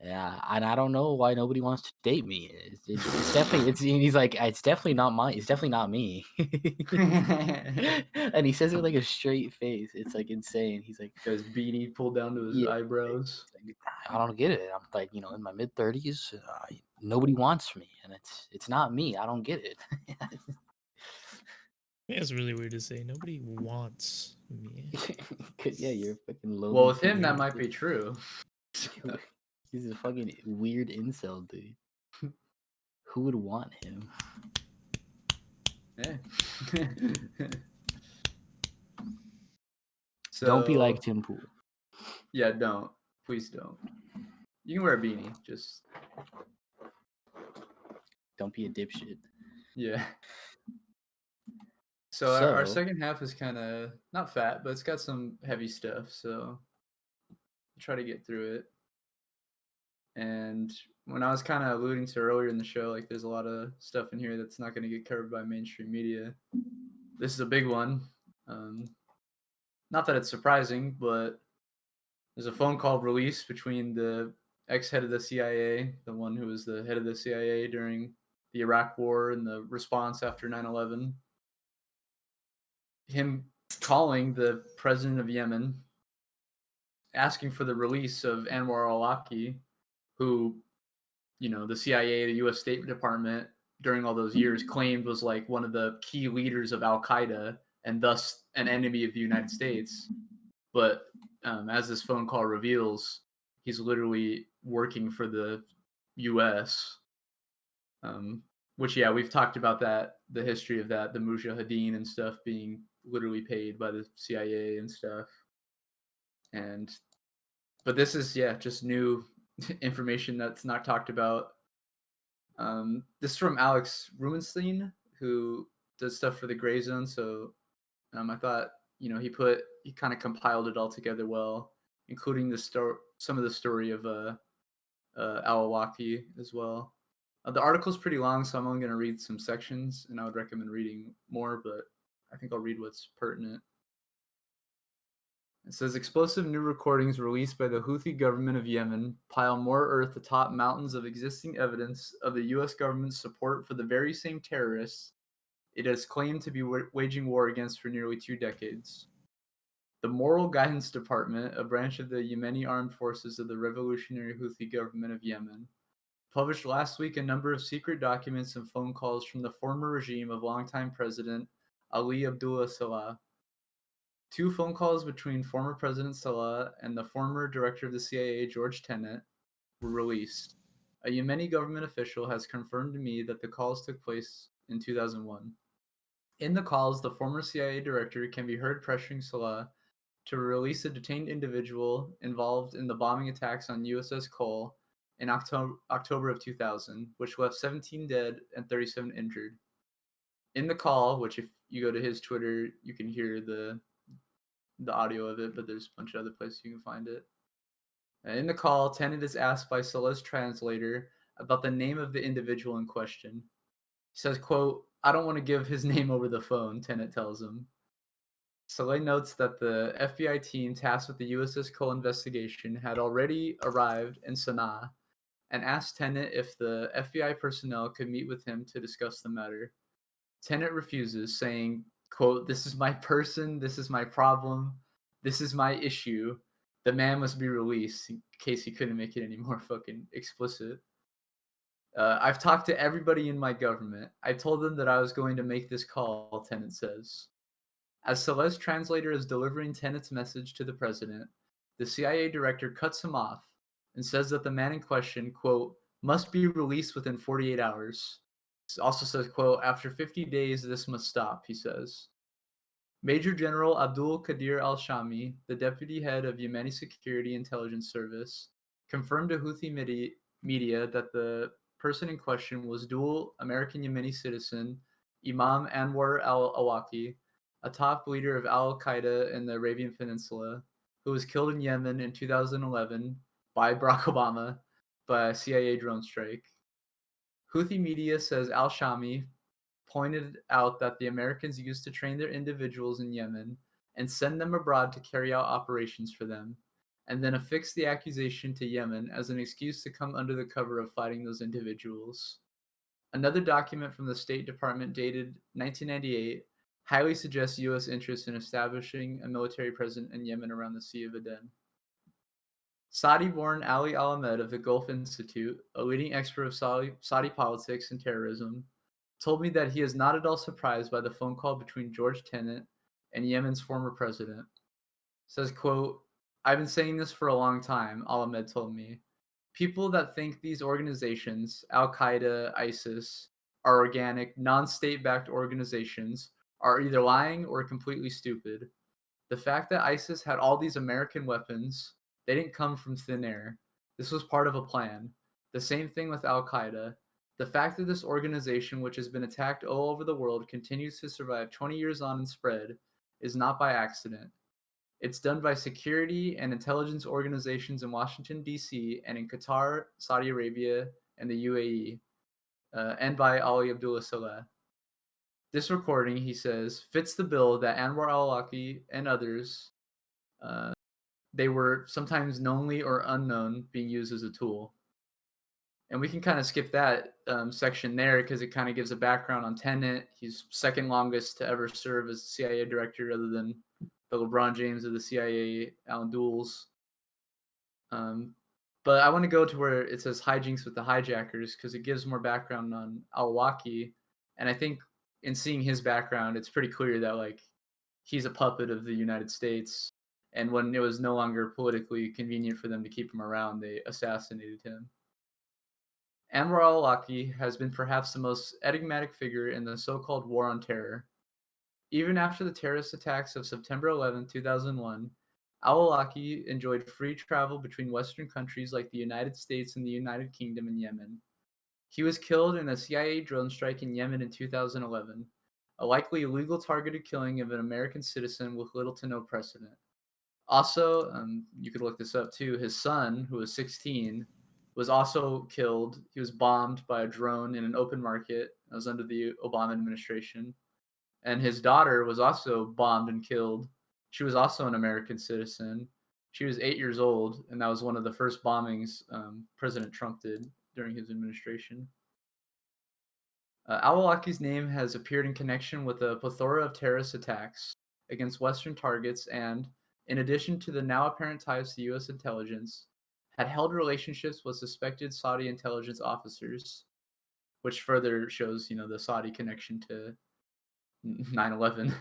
Yeah, and I don't know why nobody wants to date me. It's definitely he's like, it's definitely not mine. It's definitely not me. And he says it with like a straight face. It's like insane. He's like, Got his beanie pulled down to his Yeah. eyebrows. I don't get it. I'm like, in my mid-30s, nobody wants me, and it's not me. I don't get it. Yeah, it's really weird to say. Nobody wants me. Yeah, you're fucking low. Well, with him, that might be true. He's a fucking weird incel dude. Who would want him? Yeah. So, Don't be like Tim Pool. Yeah, don't. Please don't. You can wear a beanie. Just Don't be a dipshit. yeah. So our second half is kind of not fat, but it's got some heavy stuff. So try to get through it. And when I was kind of alluding to earlier in the show, like there's a lot of stuff in here that's not going to get covered by mainstream media. This is a big one. Not that it's surprising, but there's a phone call released between the ex-head of the CIA, the one who was the head of the CIA during the Iraq War and the response after 9/11. Him calling the president of Yemen, asking for the release of Anwar al-Awlaki, who, the CIA, the U.S. State Department, during all those years claimed was like one of the key leaders of al-Qaeda and thus an enemy of the United States. But as this phone call reveals, he's literally working for the U.S., which, yeah, we've talked about that, the history of that, the Mujahideen and stuff being literally paid by the CIA and stuff. But this is, just new information that's not talked about. This is from Alex Rubenstein, who does stuff for the Gray Zone. So I thought, he kind of compiled it all together well, including some of the story of al-Awlaki as well. The article's pretty long, so I'm only going to read some sections, and I would recommend reading more, but I think I'll read what's pertinent. It says explosive new recordings released by the Houthi government of Yemen pile more earth atop mountains of existing evidence of the U.S. government's support for the very same terrorists it has claimed to be waging war against for nearly 2 decades. The Moral Guidance Department, a branch of the Yemeni armed forces of the revolutionary Houthi government of Yemen, published last week a number of secret documents and phone calls from the former regime of longtime President Ali Abdullah Saleh. 2 phone calls between former President Saleh and the former director of the CIA, George Tenet, were released. A Yemeni government official has confirmed to me that the calls took place in 2001. In the calls, the former CIA director can be heard pressuring Saleh to release a detained individual involved in the bombing attacks on USS Cole in October of 2000, which left 17 dead and 37 injured. In the call, which if you go to his Twitter, you can hear the audio of it, but there's a bunch of other places you can find it. In the call, Tenet is asked by Saleh's translator about the name of the individual in question. He says, quote, "I don't want to give his name over the phone," Tenet tells him. Saleh notes that the FBI team tasked with the USS Cole investigation had already arrived in Sana'a and asked Tenet if the FBI personnel could meet with him to discuss the matter. Tenet refuses, saying, quote, "This is my person, this is my problem, this is my issue. The man must be released," in case he couldn't make it any more fucking explicit. "I've talked to everybody in my government. I told them that I was going to make this call," Tenet says. As Saleh's translator is delivering Tenet's message to the president, the CIA director cuts him off and says that the man in question, quote, "must be released within 48 hours. It also says, quote, "After 50 days, this must stop," he says. Major General Abdul Qadir al-Shami, the deputy head of Yemeni Security Intelligence Service, confirmed to Houthi media that the person in question was dual American Yemeni citizen Imam Anwar al-Awlaki, a top leader of al-Qaeda in the Arabian Peninsula, who was killed in Yemen in 2011 by Barack Obama by a CIA drone strike. Houthi media says al-Shami pointed out that the Americans used to train their individuals in Yemen and send them abroad to carry out operations for them, and then affixed the accusation to Yemen as an excuse to come under the cover of fighting those individuals. Another document from the State Department dated 1998 highly suggests U.S. interest in establishing a military presence in Yemen around the Sea of Aden. Saudi-born Ali Al-Ahmed of the Gulf Institute, a leading expert of Saudi politics and terrorism, told me that he is not at all surprised by the phone call between George Tenet and Yemen's former president. Says, quote, "I've been saying this for a long time," Al-Ahmed told me. "People that think these organizations, al-Qaeda, ISIS, are organic, non-state-backed organizations are either lying or completely stupid. The fact that ISIS had all these American weapons, they didn't come from thin air. This was part of a plan. The same thing with al-Qaeda. The fact that this organization, which has been attacked all over the world, continues to survive 20 years on and spread, is not by accident. It's done by security and intelligence organizations in Washington, D.C., and in Qatar, Saudi Arabia, and the UAE, and by Ali Abdullah Saleh. This recording," he says, "fits the bill that Anwar al-Awlaki and others, they were sometimes knowingly or unknown being used as a tool." And we can kind of skip that section there because it kind of gives a background on Tenet. He's second longest to ever serve as CIA director other than the LeBron James of the CIA, Alan Dulles. But I want to go to where it says hijinks with the hijackers because it gives more background on al-Awlaki. And I think in seeing his background, it's pretty clear that like he's a puppet of the United States. And when it was no longer politically convenient for them to keep him around, they assassinated him. Anwar al-Awlaki has been perhaps the most enigmatic figure in the so-called war on terror. Even after the terrorist attacks of September 11, 2001, al-Awlaki enjoyed free travel between Western countries like the United States and the United Kingdom and Yemen. He was killed in a CIA drone strike in Yemen in 2011, a likely illegal targeted killing of an American citizen with little to no precedent. Also, you could look this up too, his son, who was 16, was also killed. He was bombed by a drone in an open market. That was under the Obama administration. And his daughter was also bombed and killed She was also an American citizen. She was 8 years old, and that was one of the first bombings President Trump did during his administration. Al-Awlaki's name has appeared in connection with a plethora of terrorist attacks against Western targets and, in addition to the now apparent ties to U.S. intelligence, had held relationships with suspected Saudi intelligence officers, which further shows, the Saudi connection to 9/11.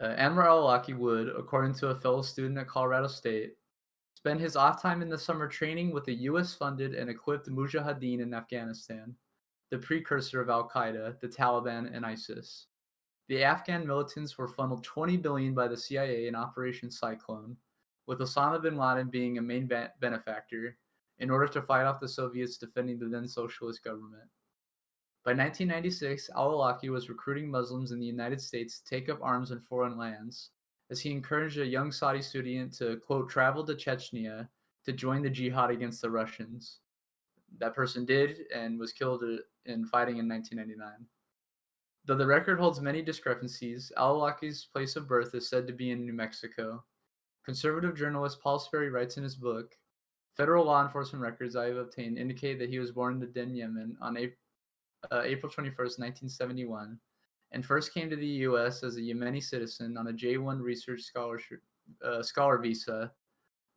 Anwar al-Awlaki would, according to a fellow student at Colorado State, spend his off time in the summer training with a U.S.-funded and equipped mujahideen in Afghanistan, the precursor of al-Qaeda, the Taliban, and ISIS. The Afghan militants were funneled $20 billion by the CIA in Operation Cyclone, with Osama bin Laden being a main benefactor, in order to fight off the Soviets defending the then socialist government. By 1996, al-Awlaki was recruiting Muslims in the United States to take up arms in foreign lands, as he encouraged a young Saudi student to, quote, travel to Chechnya to join the jihad against the Russians. That person did and was killed in fighting in 1999. Though the record holds many discrepancies, al-Awlaki's place of birth is said to be in New Mexico. Conservative journalist Paul Sperry writes in his book, "Federal law enforcement records I have obtained indicate that he was born in Aden, Yemen on April 21st, 1971, and first came to the U.S. as a Yemeni citizen on a J-1 research scholar visa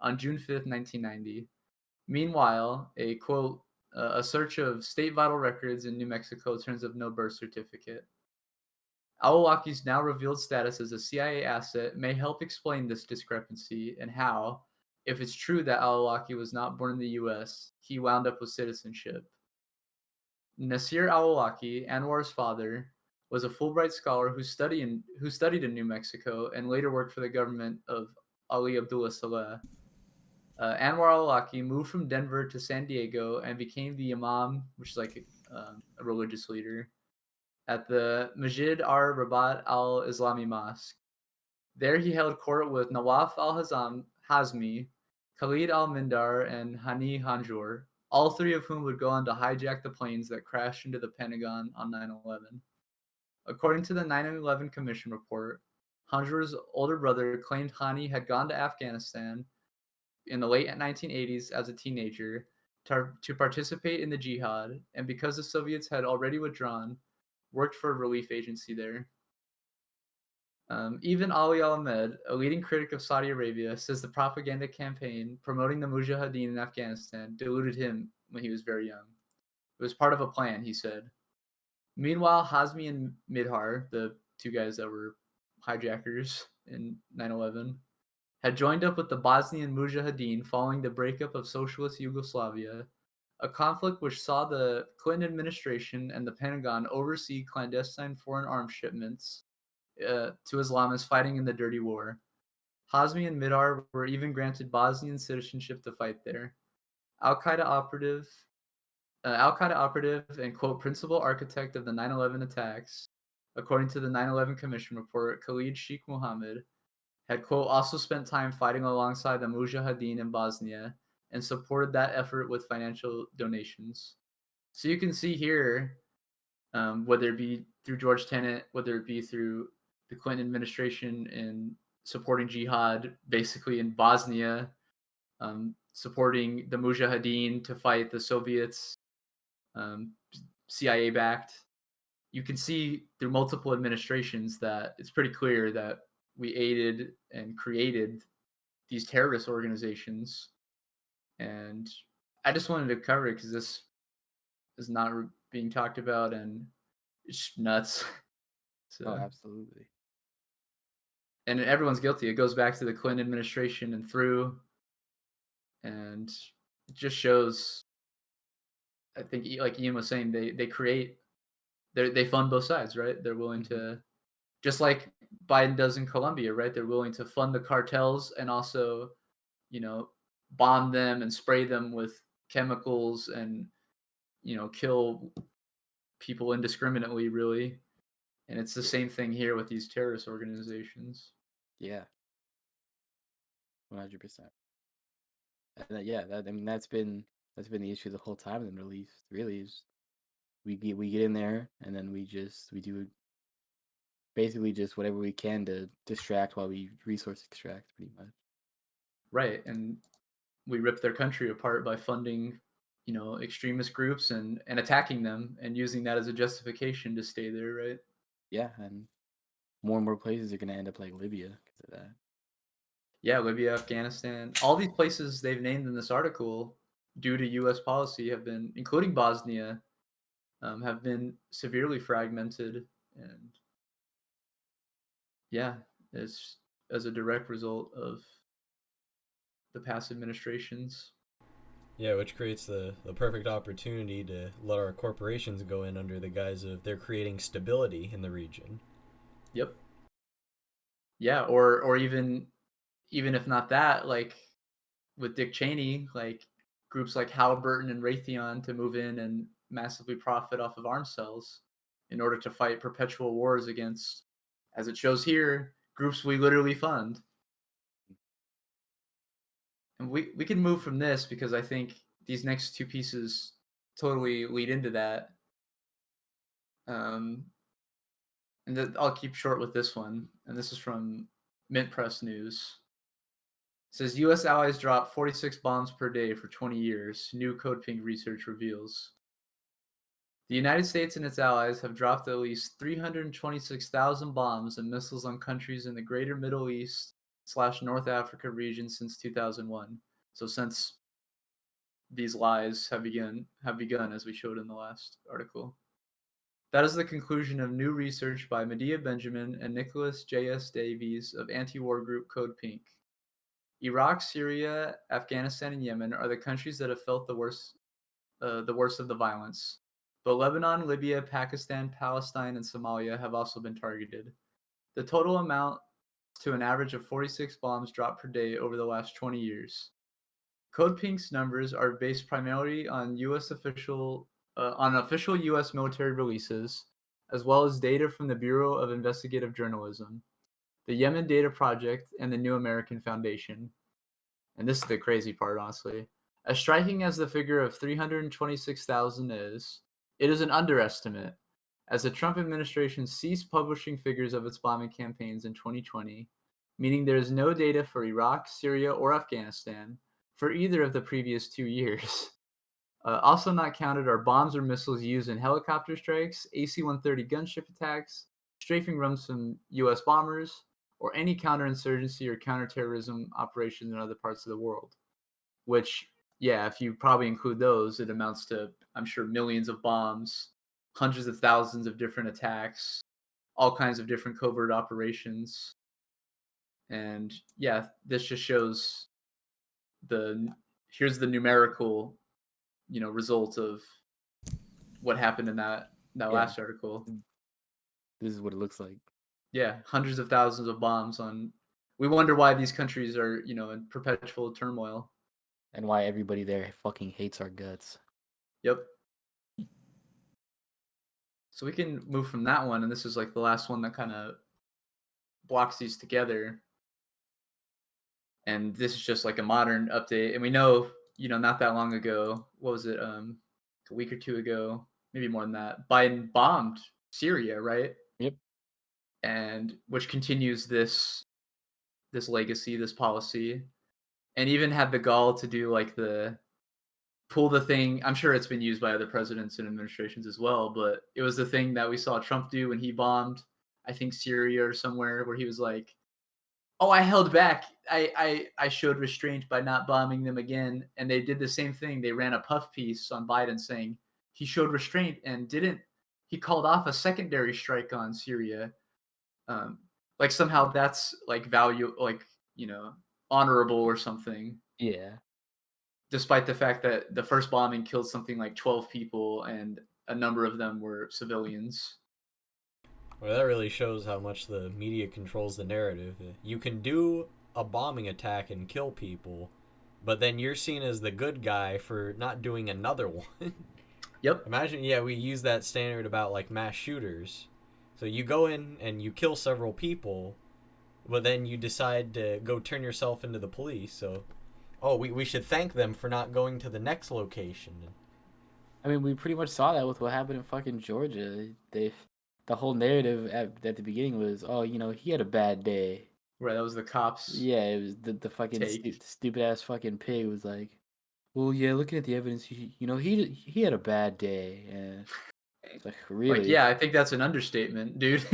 on June 5th, 1990. Meanwhile, a search of state vital records in New Mexico turns up no birth certificate. Al-Awlaki's now revealed status as a CIA asset may help explain this discrepancy and how, if it's true that al-Awlaki was not born in the U.S., he wound up with citizenship. Nasir al-Awlaki, Anwar's father, was a Fulbright scholar who studied in New Mexico and later worked for the government of Ali Abdullah Saleh. Anwar al-Awlaki moved from Denver to San Diego and became the imam, which is like a religious leader, at the Masjid ar-Rabat al-Islami Mosque. There he held court with Nawaf al-Hazmi, Khalid al-Mindar, and Hani Hanjour, all three of whom would go on to hijack the planes that crashed into the Pentagon on 9/11. According to the 9/11 Commission report, Hanjour's older brother claimed Hani had gone to Afghanistan in the late 1980s as a teenager to participate in the jihad, and because the Soviets had already withdrawn, worked for a relief agency there. Even Ali Ahmed, a leading critic of Saudi Arabia, says the propaganda campaign promoting the Mujahideen in Afghanistan deluded him when he was very young. It was part of a plan, he said. Meanwhile, Hazmi and Midhar, the two guys that were hijackers in 9/11, had joined up with the Bosnian Mujahideen following the breakup of socialist Yugoslavia, a conflict which saw the Clinton administration and the Pentagon oversee clandestine foreign arms shipments to Islamists fighting in the dirty war. Hazmi and Midhar were even granted Bosnian citizenship to fight there. Al-Qaeda operative and, quote, principal architect of the 9/11 attacks, according to the 9/11 Commission report, Khalid Sheikh Mohammed, had, quote, also spent time fighting alongside the Mujahideen in Bosnia and supported that effort with financial donations. So you can see here, whether it be through George Tenet, whether it be through the Clinton administration in supporting jihad, basically in Bosnia, supporting the Mujahideen to fight the Soviets, CIA-backed. You can see through multiple administrations that it's pretty clear that we aided and created these terrorist organizations. And I just wanted to cover it because this is not being talked about and it's nuts. Oh, absolutely. And everyone's guilty. It goes back to the Clinton administration and through. And it just shows, I think, like Ian was saying, they fund both sides, right? They're willing to, just like Biden does in Colombia, right? They're willing to fund the cartels and also, bomb them and spray them with chemicals and, kill people indiscriminately, really. And it's the same thing here with these terrorist organizations. Yeah. 100%. And that's been the issue the whole time in the Middle East. Really, is we get in there and then we do basically just whatever we can to distract while we resource extract, pretty much. Right, and we rip their country apart by funding, extremist groups and attacking them and using that as a justification to stay there, right? Yeah, and more places are going to end up like Libya because of that. Yeah, Libya, Afghanistan, all these places they've named in this article, due to U.S. policy, have been, including Bosnia, have been severely fragmented, and yeah, it's as a direct result of the past administrations. Yeah, which creates the perfect opportunity to let our corporations go in under the guise of they're creating stability in the region. Yep. Yeah, or even if not that, like with Dick Cheney, like groups like Halliburton and Raytheon to move in and massively profit off of arms sales in order to fight perpetual wars against, as it shows here, groups we literally fund. And we can move from this because I think these next two pieces totally lead into that. And I'll keep short with this one. And this is from Mint Press News. It says U.S. allies drop 46 bombs per day for 20 years. New CODEPINK research reveals. The United States and its allies have dropped at least 326,000 bombs and missiles on countries in the greater Middle East / North Africa region since 2001. So since these lies have begun, as we showed in the last article. That is the conclusion of new research by Medea Benjamin and Nicholas J.S. Davies of anti-war group CODEPINK. Iraq, Syria, Afghanistan, and Yemen are the countries that have felt the worst of the violence. But Lebanon, Libya, Pakistan, Palestine, and Somalia have also been targeted. The total amount to an average of 46 bombs dropped per day over the last 20 years. CODEPINK's numbers are based primarily on official U.S. military releases, as well as data from the Bureau of Investigative Journalism, the Yemen Data Project, and the New American Foundation. And this is the crazy part, honestly. As striking as the figure of 326,000 is, it is an underestimate, as the Trump administration ceased publishing figures of its bombing campaigns in 2020, meaning there is no data for Iraq, Syria, or Afghanistan for either of the previous 2 years. Also not counted are bombs or missiles used in helicopter strikes, AC-130 gunship attacks, strafing runs from U.S. bombers, or any counterinsurgency or counterterrorism operations in other parts of the world. Which, yeah, if you probably include those, it amounts to, I'm sure, millions of bombs, hundreds of thousands of different attacks, all kinds of different covert operations. And yeah, this just shows here's the numerical, result of what happened in that last article. This is what it looks like. Yeah, hundreds of thousands of bombs on. We wonder why these countries are, in perpetual turmoil. And why everybody there fucking hates our guts. Yep. So we can move from that one, and this is like the last one that kind of blocks these together. And this is just like a modern update. And we know, not that long ago, what was it, a week or two ago, maybe more than that, Biden bombed Syria, right? Yep. And which continues this legacy, this policy, and even had the gall to do like pull the thing. I'm sure it's been used by other presidents and administrations as well, but it was the thing that we saw Trump do when he bombed, I think, Syria or somewhere, where he was like, oh, I held back. I showed restraint by not bombing them again. And they did the same thing. They ran a puff piece on Biden saying he showed restraint and he called off a secondary strike on Syria. Like somehow that's like value, like, honorable or something. Yeah. Despite the fact that the first bombing killed something like 12 people and a number of them were civilians. Well, that really shows how much the media controls the narrative. You can do a bombing attack and kill people, but then you're seen as the good guy for not doing another one. Yep. Imagine, we use that standard about like mass shooters. So you go in and you kill several people, but then you decide to go turn yourself into the police. So, we should thank them for not going to the next location. I mean, we pretty much saw that with what happened in fucking Georgia. They the whole narrative at the beginning was, oh, he had a bad day. Right, that was the cops. Yeah, it was the fucking stupid ass fucking pig was like, well, yeah, looking at the evidence, he had a bad day, and it's like, really? Like, yeah, I think that's an understatement, dude.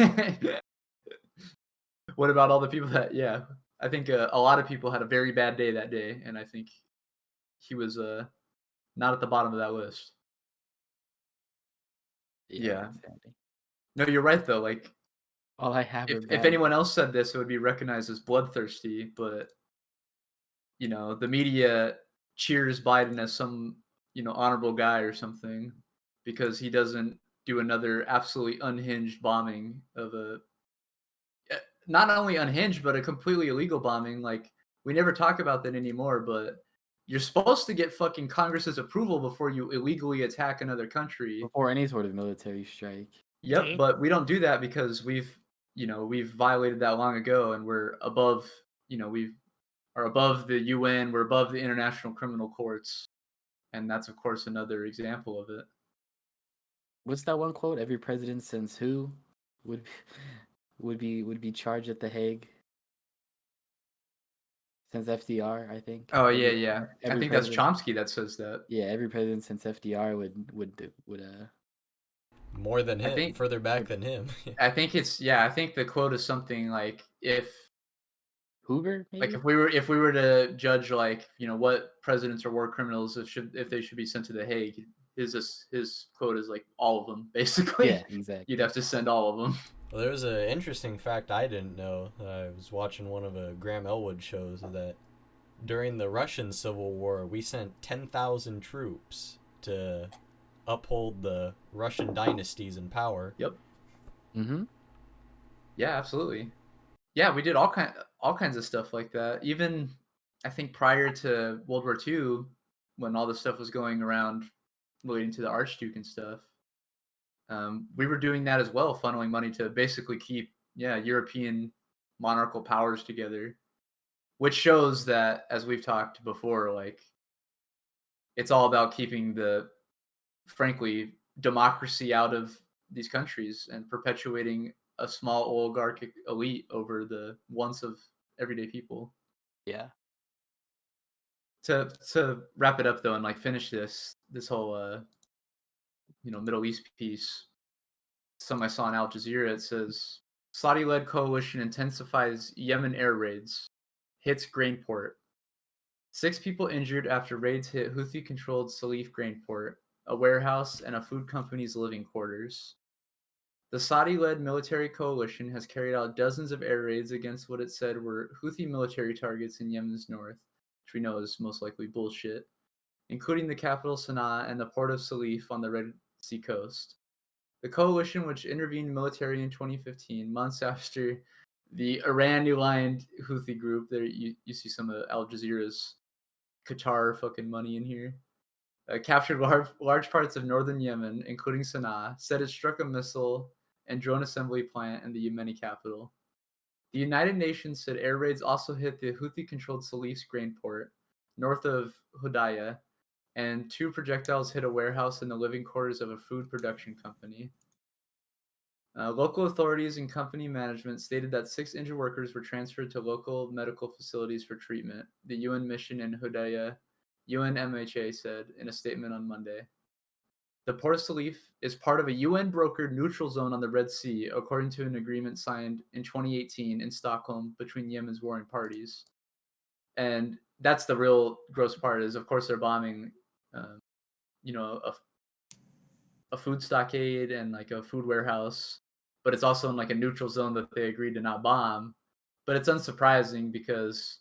What about all the people that? Yeah, I think a lot of people had a very bad day that day, and I think he was not at the bottom of that list. Yeah. Exactly. No, you're right though. Like, All I have are if bad anyone else said this, it would be recognized as bloodthirsty. But the media cheers Biden as some honorable guy or something because he doesn't do another absolutely unhinged bombing of a not only unhinged but a completely illegal bombing. Like, we never talk about that anymore, but you're supposed to get fucking Congress's approval before you illegally attack another country. before any sort of military strike. Yep, Yeah. but we don't do that because we've violated that long ago, and we're above, we are above the UN, we're above the International Criminal Courts, and that's of course another example of it. What's that one quote? Every president since who would be charged at the Hague? Since FDR, I think. Oh yeah. I think that's president- Chomsky that says that. Yeah, every president since FDR would More than I him, think- further back than him. I think I think the quote is something like Hoover, maybe? like if we were to judge like what presidents are war criminals if they should be sent to the Hague, his quote is like all of them basically. Yeah, exactly. You'd have to send all of them. Well, there was an interesting fact I didn't know. I was watching one of Graham Elwood shows that during the Russian Civil War, we sent 10,000 troops to uphold the Russian dynasties in power. Yep. Mm-hmm. Yeah, absolutely. Yeah, we did all kinds of stuff like that. Even I think prior to World War II, when all this stuff was going around relating to the Archduke and stuff, we were doing that as well, funneling money to basically keep European monarchical powers together, which shows that, as we've talked before, like it's all about keeping frankly, democracy out of these countries and perpetuating a small oligarchic elite over the wants of everyday people. Yeah. To wrap it up though, and like finish this whole Middle East piece, some I saw on Al Jazeera, it says Saudi-led coalition intensifies Yemen air raids, hits grain port. 6 people injured after raids hit Houthi-controlled Salif grain port, a warehouse, and a food company's living quarters. The Saudi-led military coalition has carried out dozens of air raids against what it said were Houthi military targets in Yemen's north, which we know is most likely bullshit, including the capital Sana'a and the port of Salif on the Red Sea coast. The coalition, which intervened military in 2015, months after the Iran-aligned Houthi group, there you see some of Al Jazeera's Qatar fucking money in here, captured large parts of northern Yemen, including Sana'a, said it struck a missile and drone assembly plant in the Yemeni capital. The United Nations said air raids also hit the Houthi-controlled Salif's grain port, north of Hudaydah, and 2 projectiles hit a warehouse in the living quarters of a food production company. Local authorities and company management stated that 6 injured workers were transferred to local medical facilities for treatment, the UN mission in Hudaydah, UNMHA said in a statement on Monday. The Port of Salif is part of a UN-brokered neutral zone on the Red Sea, according to an agreement signed in 2018 in Stockholm between Yemen's warring parties. And that's the real gross part is, of course, they're bombing, a food stockade and like a food warehouse, but it's also in like a neutral zone that they agreed to not bomb. But it's unsurprising because,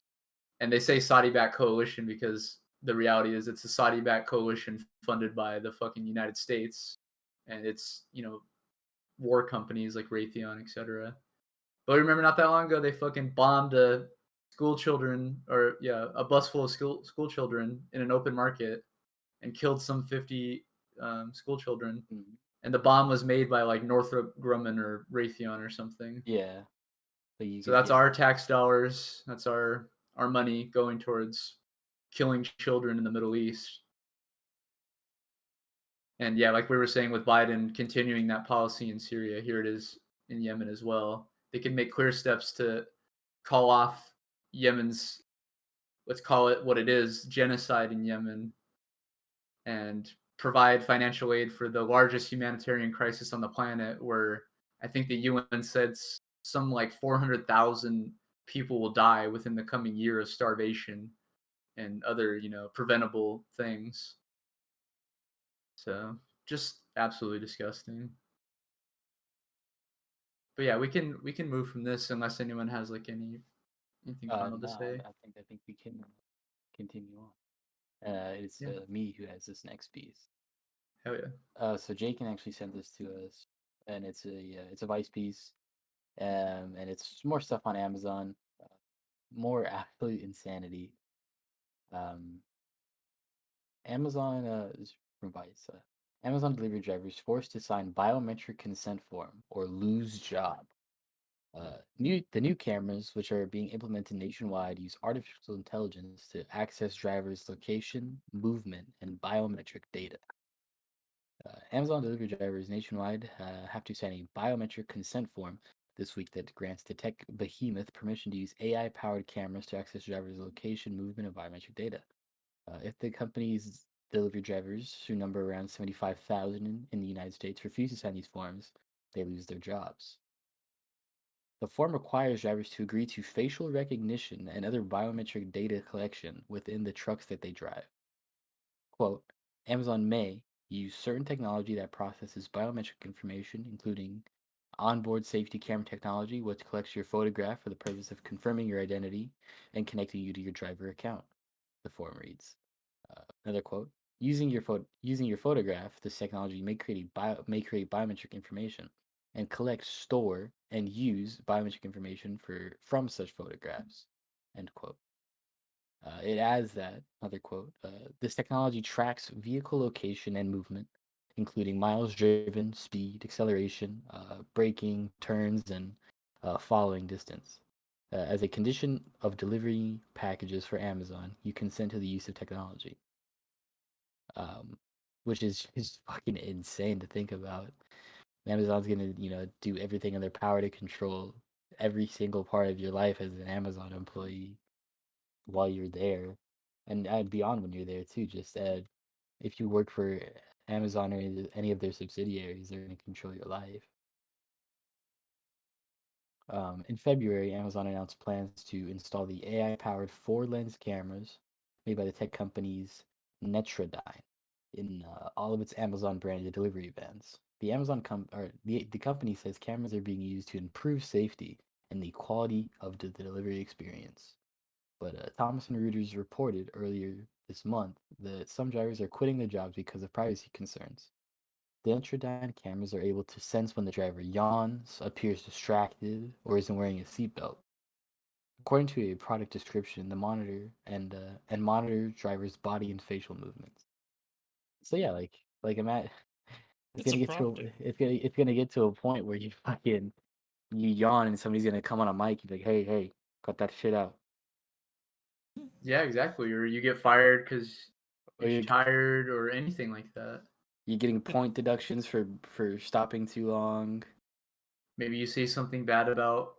and they say Saudi-backed coalition because the reality is it's a Saudi-backed coalition funded by the fucking United States, and it's war companies like Raytheon, etc. But remember, not that long ago, they fucking bombed a bus full of school children in an open market and killed some 50 school children. Mm. And the bomb was made by like Northrop Grumman or Raytheon or something. Yeah. So that's our tax dollars. That's our money going towards killing children in the Middle East. And yeah, like we were saying with Biden continuing that policy in Syria, here it is in Yemen as well. They can make clear steps to call off Yemen's, let's call it what it is, genocide in Yemen, and provide financial aid for the largest humanitarian crisis on the planet, where I think the UN said some like 400,000 people will die within the coming year of starvation and other, preventable things. So just absolutely disgusting. But yeah, we can move from this unless anyone has like anything final to No, say. I think we can continue on. It's Yeah. me who has this next piece. Hell yeah. So Jacan actually sent this to us, and it's a Vice piece, and it's more stuff on Amazon, more absolute insanity. Um, Amazon is from Vice. Amazon delivery drivers forced to sign biometric consent form or lose job. The new cameras, which are being implemented nationwide, use artificial intelligence to access drivers' location, movement, and biometric data. Amazon delivery drivers nationwide have to sign a biometric consent form this week that grants the tech behemoth permission to use AI-powered cameras to access drivers' location, movement, and biometric data. If the company's delivery drivers, who number around 75,000 in the United States, refuse to sign these forms, they lose their jobs. The form requires drivers to agree to facial recognition and other biometric data collection within the trucks that they drive. Quote, Amazon may use certain technology that processes biometric information, including onboard safety camera technology, which collects your photograph for the purpose of confirming your identity and connecting you to your driver account, the form reads. Another quote, using your photograph, this technology may create biometric information and collect, store, and use biometric information from such photographs, end quote. It adds that, another quote, this technology tracks vehicle location and movement, including miles driven, speed, acceleration, braking, turns, and following distance. As a condition of delivery packages for Amazon, you consent to the use of technology, which is fucking insane to think about. Amazon's gonna, do everything in their power to control every single part of your life as an Amazon employee while you're there, and beyond when you're there too. Just if you work for Amazon or any of their subsidiaries, they're going to control your life. In February, Amazon announced plans to install the AI-powered four-lens cameras made by the tech companies Netradyne in all of its Amazon-branded delivery vans. The company says cameras are being used to improve safety and the quality of the delivery experience. But Thomas and Reuters reported earlier this month that some drivers are quitting their jobs because of privacy concerns. The Intradyne cameras are able to sense when the driver yawns, appears distracted, or isn't wearing a seatbelt. According to a product description, the monitor and monitor drivers' body and facial movements. So yeah, like I'm at. It's a proctor. It's gonna get to a point where you yawn and somebody's gonna come on a mic and be like, hey, cut that shit out. Yeah, exactly. Or you get fired because Or you're you're tired or anything like that. You're getting point deductions for stopping too long. Maybe you say something bad about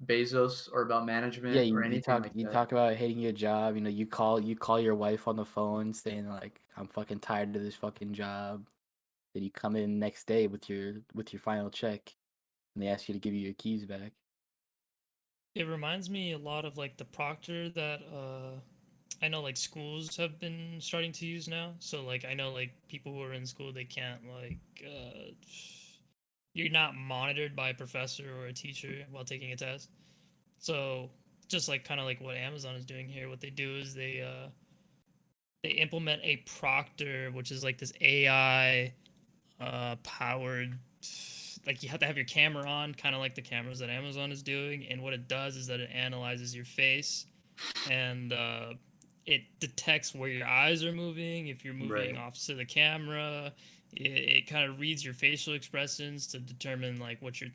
Bezos or about Yeah, management or anything like you that. talk about hating your job. You call your wife on the phone saying like, I'm fucking tired of this fucking job. Then you come in next day with your final check, and they ask you to give you your keys back. It reminds me a lot of like the proctor that I know like schools have been starting to use now. So like I know like people who are in school, they can't like you're not monitored by a professor or a teacher while taking a test. So just like kind of like what Amazon is doing here, what they do is they implement a proctor, which is like this AI powered, like you have to have your camera on, kind of like the cameras that Amazon is doing. And what it does is that it analyzes your face and it detects where your eyes are moving, if you're moving Right. opposite the camera. It kind of reads your facial expressions to determine like what you're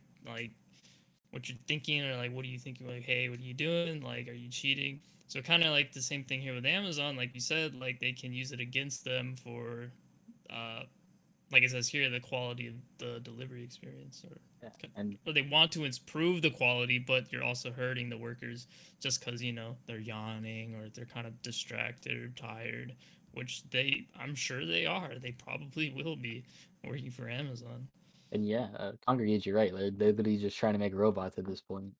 thinking, or like what are you thinking, like hey, what are you doing, like are you cheating. So kind of like the same thing here with Amazon, like you said, like they can use it against them for like it says here, the quality of the delivery experience, And or they want to improve the quality, but you're also hurting the workers just because they're yawning or they're kind of distracted or tired, which I'm sure they are. They probably will be working for Amazon. yeah, Congregate, you're right. They're literally just trying to make robots at this point.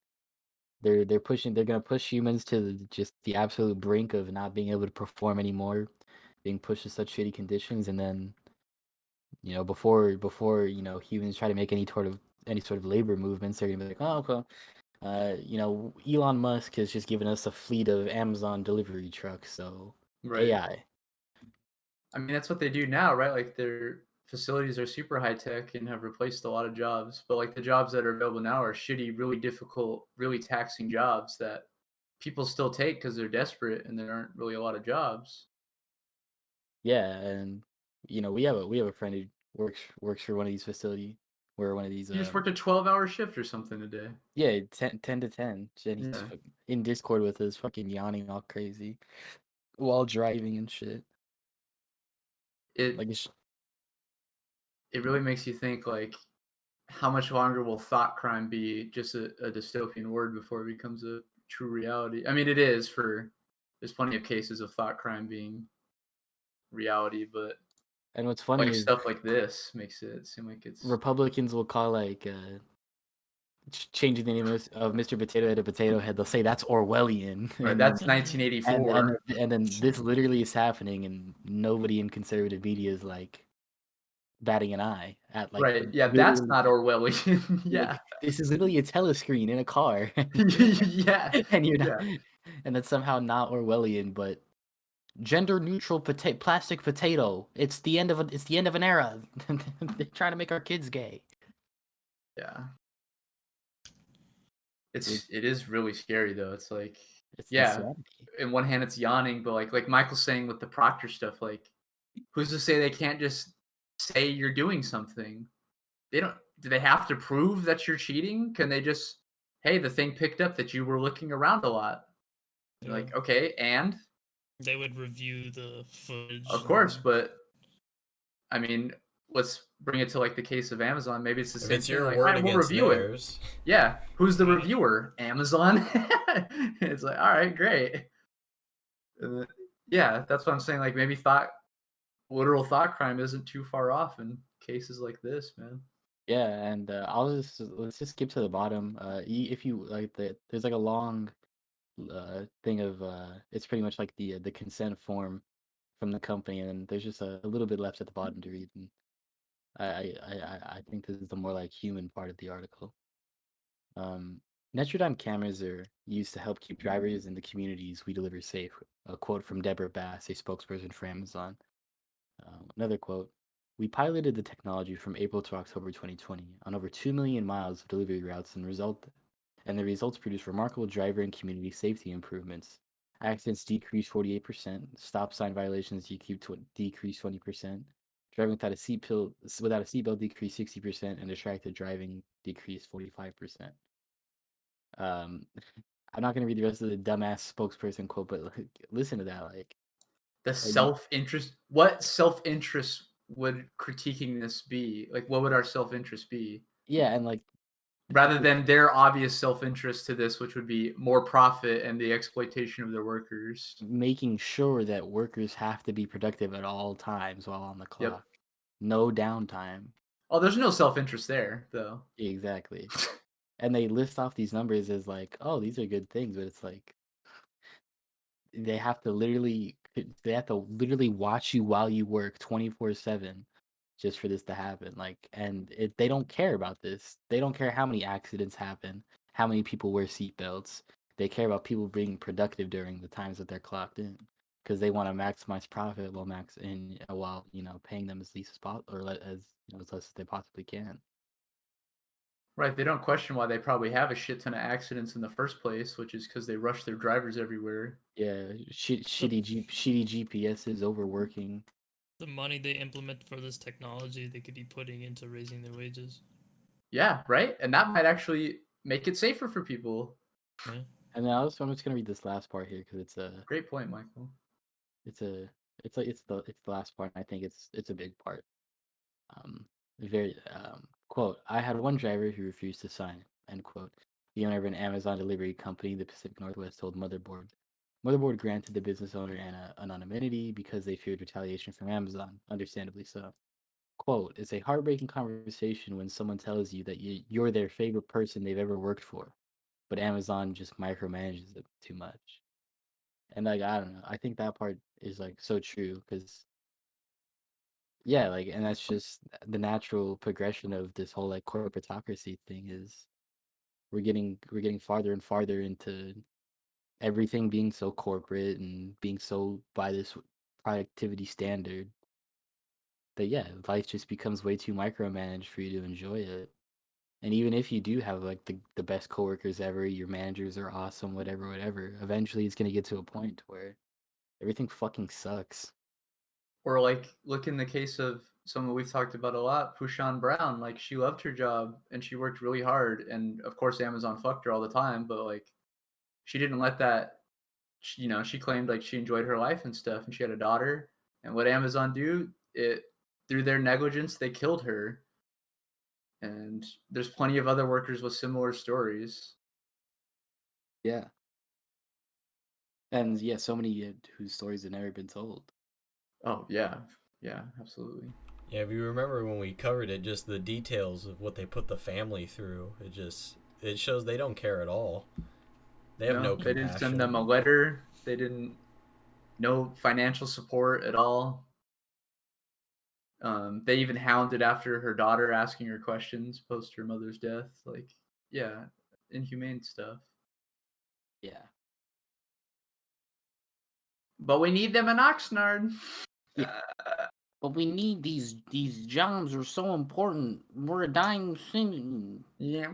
They're gonna push humans to just the absolute brink of not being able to perform anymore, being pushed to such shitty conditions, and then before humans try to make any sort of labor movements, they're gonna be like, oh, well, Elon Musk has just given us a fleet of Amazon delivery trucks, so Right. AI. I mean, that's what they do now, right? Like their facilities are super high tech and have replaced a lot of jobs, but like the jobs that are available now are shitty, really difficult, really taxing jobs that people still take because they're desperate and there aren't really a lot of jobs. Yeah, and we have a friend who works for one of these facilities, where one of these You just worked a 12-hour shift or something a day. yeah, 10 to 10, and he's Yeah. in Discord with us, fucking yawning all crazy while driving and shit. It Like it's it really makes you think like how much longer will thought crime be just a dystopian word before it becomes a true reality? I mean, it is there's plenty of cases of thought crime being reality, but and what's funny like is stuff like this makes it seem like it's Republicans will call like changing the name of Mr. Potato Head to Potato Head. They'll say that's Orwellian, right. and That's then 1984. and then this literally is happening, and nobody in conservative media is like batting an eye at like Right. Yeah, that's literally not Orwellian. like Yeah. this is literally a telescreen in a car, Yeah. and you're not, Yeah. and that's somehow not Orwellian, but gender neutral plastic potato. It's the end of an era. They're trying to make our kids gay. Yeah. It, It is really scary though. It's like, it's yeah, insanity. in one hand it's yawning, but like Michael's saying with the Proctor stuff, like who's to say they can't just say you're doing something? They don't do they have to prove that you're cheating? Can they just, hey, the thing picked up that you were looking around a lot? You're Yeah. like, okay, and They would review the footage. of course, but I mean, let's bring it to like the case of Amazon. Maybe it's the If same it's thing. your Like, all word right, we'll against review it. theirs, Yeah. Who's the Right. reviewer? Amazon. It's like, all right, great. Yeah, that's what I'm saying. Like maybe literal thought crime isn't too far off in cases like this, man. Yeah, and let's just skip to the bottom. If you like there's like a long thing of it's pretty much like the consent form from the company, and there's just a little bit left at the bottom to read. And I think this is the more like human part of the article. Notre Dame cameras are used to help keep drivers in the communities we deliver safe. A quote from Deborah Bass, a spokesperson for Amazon. Another quote. We piloted the technology from April to October 2020 on over 2 million miles of delivery routes, and the results produced remarkable driver and community safety improvements. Accidents decreased 48%, stop sign violations decreased 20%, driving without a seatbelt decreased 60%, and distracted driving decreased 45%. Um, I'm not gonna read the rest of the dumbass spokesperson quote, but like, listen to that. The Like, self-interest. What self-interest would critiquing this be? Like, what would our self-interest be? yeah, and like Rather than their obvious self-interest to this, which would be more profit and the exploitation of their workers. making sure that workers have to be productive at all times while on the Yep. clock. No downtime. Oh, there's no self-interest there, though. Exactly. And they list off these numbers as like, oh, these are good things, but it's like they have to literally watch you while you work 24/7 just for this to happen. Like, and they don't care about this. They don't care how many accidents happen, how many people wear seatbelts. They care about people being productive during the times that they're clocked in, because they want to maximize profit while paying them as least as possible, or as less as they possibly can. Right, they don't question why they probably have a shit ton of accidents in the first place, which is because they rush their drivers everywhere. Yeah, shitty GPSs, overworking. The money they implement for this technology, they could be putting into raising their wages. Yeah, right? And that might actually make it safer for people. Yeah. And then I'm just gonna read this last part here because Great point, Michael. it's the last part. And I think it's a big part. Very quote, I had one driver who refused to sign, end quote. The owner of an Amazon delivery company in the Pacific Northwest told Motherboard. Motherboard granted the business owner anonymity because they feared retaliation from Amazon, understandably so. Quote, it's a heartbreaking conversation when someone tells you that you're their favorite person they've ever worked for, but Amazon just micromanages it too much. And like, I don't know, I think that part is like so true because yeah, like, and that's just the natural progression of this whole like corporatocracy thing is we're getting farther and farther into everything being so corporate and being so by this productivity standard that yeah, life just becomes way too micromanaged for you to enjoy it. And even if you do have like the best coworkers ever, your managers are awesome, whatever, eventually it's gonna get to a point where everything fucking sucks. Or like look in the case of someone we've talked about a lot, Pushan Brown. Like she loved her job and she worked really hard, and of course Amazon fucked her all the time, but like she didn't let that. She claimed like she enjoyed her life and stuff, and she had a daughter. And what Amazon do? It through their negligence they killed her. And there's plenty of other workers with similar stories. Yeah. And yeah, so many whose stories have never been told. Oh yeah, absolutely. Yeah, if you remember when we covered it, just the details of what they put the family through, it shows they don't care at all. They have no They didn't compassion. send them a letter. They didn't no financial support at all. They even hounded after her daughter, asking her questions post her mother's death. Like, yeah, inhumane stuff. Yeah. But we need them in Oxnard. Yeah. But we need these jobs are so important. We're a dying city. Yeah.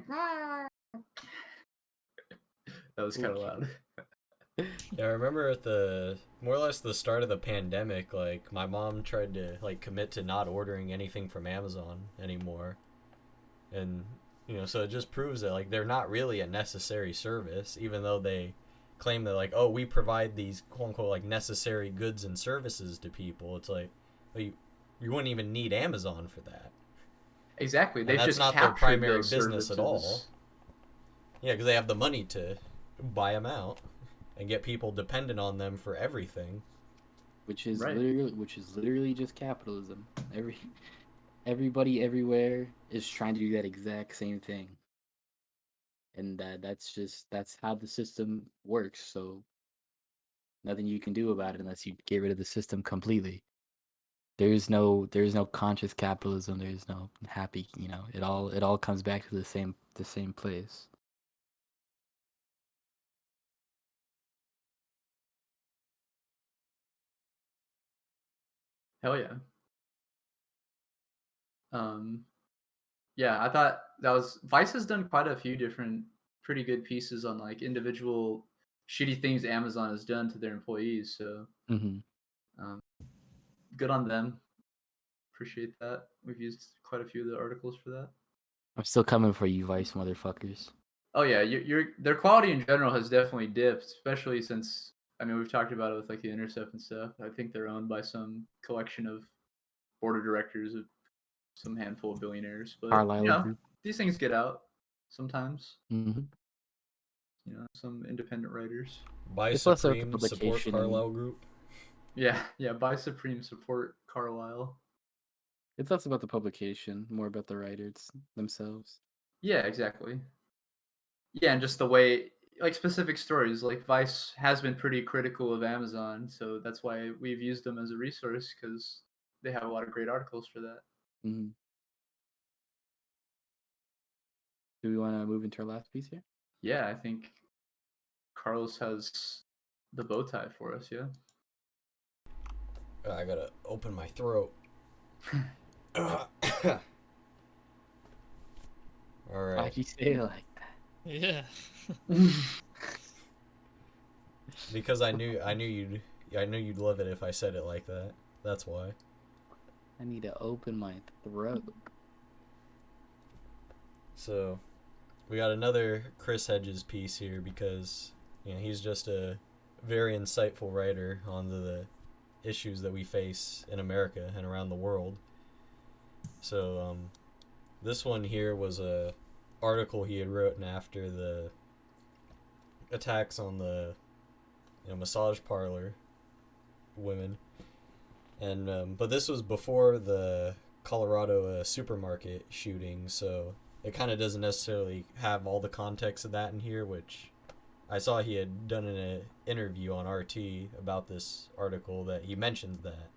That was kind of loud. Yeah, I remember at the more or less the start of the pandemic, like my mom tried to like commit to not ordering anything from Amazon anymore. And so it just proves that like they're not really a necessary service, even though they claim that like, oh, we provide these quote unquote like necessary goods and services to people. It's like, well, you wouldn't even need Amazon for that. Exactly. They've that's just not their captured primary those business at all. services. Yeah, because they have the money to buy them out and get people dependent on them for everything. Which is Right. literally just capitalism. Everybody everywhere is trying to do that exact same thing. And that's how the system works. So nothing you can do about it unless you get rid of the system completely. There's no conscious capitalism. There's no happy. It all comes back to the same place. Hell yeah. Yeah, I thought that was Vice has done quite a few different pretty good pieces on like individual shitty things Amazon has done to their employees. So good on them. Appreciate that. We've used quite a few of the articles for that. I'm still coming for you, Vice motherfuckers. Oh yeah, their quality in general has definitely dipped, especially since we've talked about it with like the Intercept and stuff. I think they're owned by some collection of board of directors of some handful of billionaires, but Carlisle Group. These things get out sometimes. Mm-hmm. Some independent writers. Buy Supreme, support Carlisle Group. Yeah, buy Supreme, support Carlisle. It's less about the publication, more about the writers themselves. Yeah, exactly. Yeah, and just the way, like specific stories, like Vice has been pretty critical of Amazon, so that's why we've used them as a resource because they have a lot of great articles for that. Mm-hmm. Do we want to move into our last piece here? Yeah, I think Carlos has the bow tie for us, yeah? I gotta open my throat. All right. Why'd you say it like that? Yeah. Because I knew you'd love it if I said it like that. That's why. I need to open my throat. So, we got another Chris Hedges piece here because he's just a very insightful writer on the issues that we face in America and around the world. So this one here was a article he had written after the attacks on the massage parlor women, and but this was before the Colorado supermarket shooting, so it kind of doesn't necessarily have all the context of that in here, which I saw he had done an interview on RT about this article that he mentions that.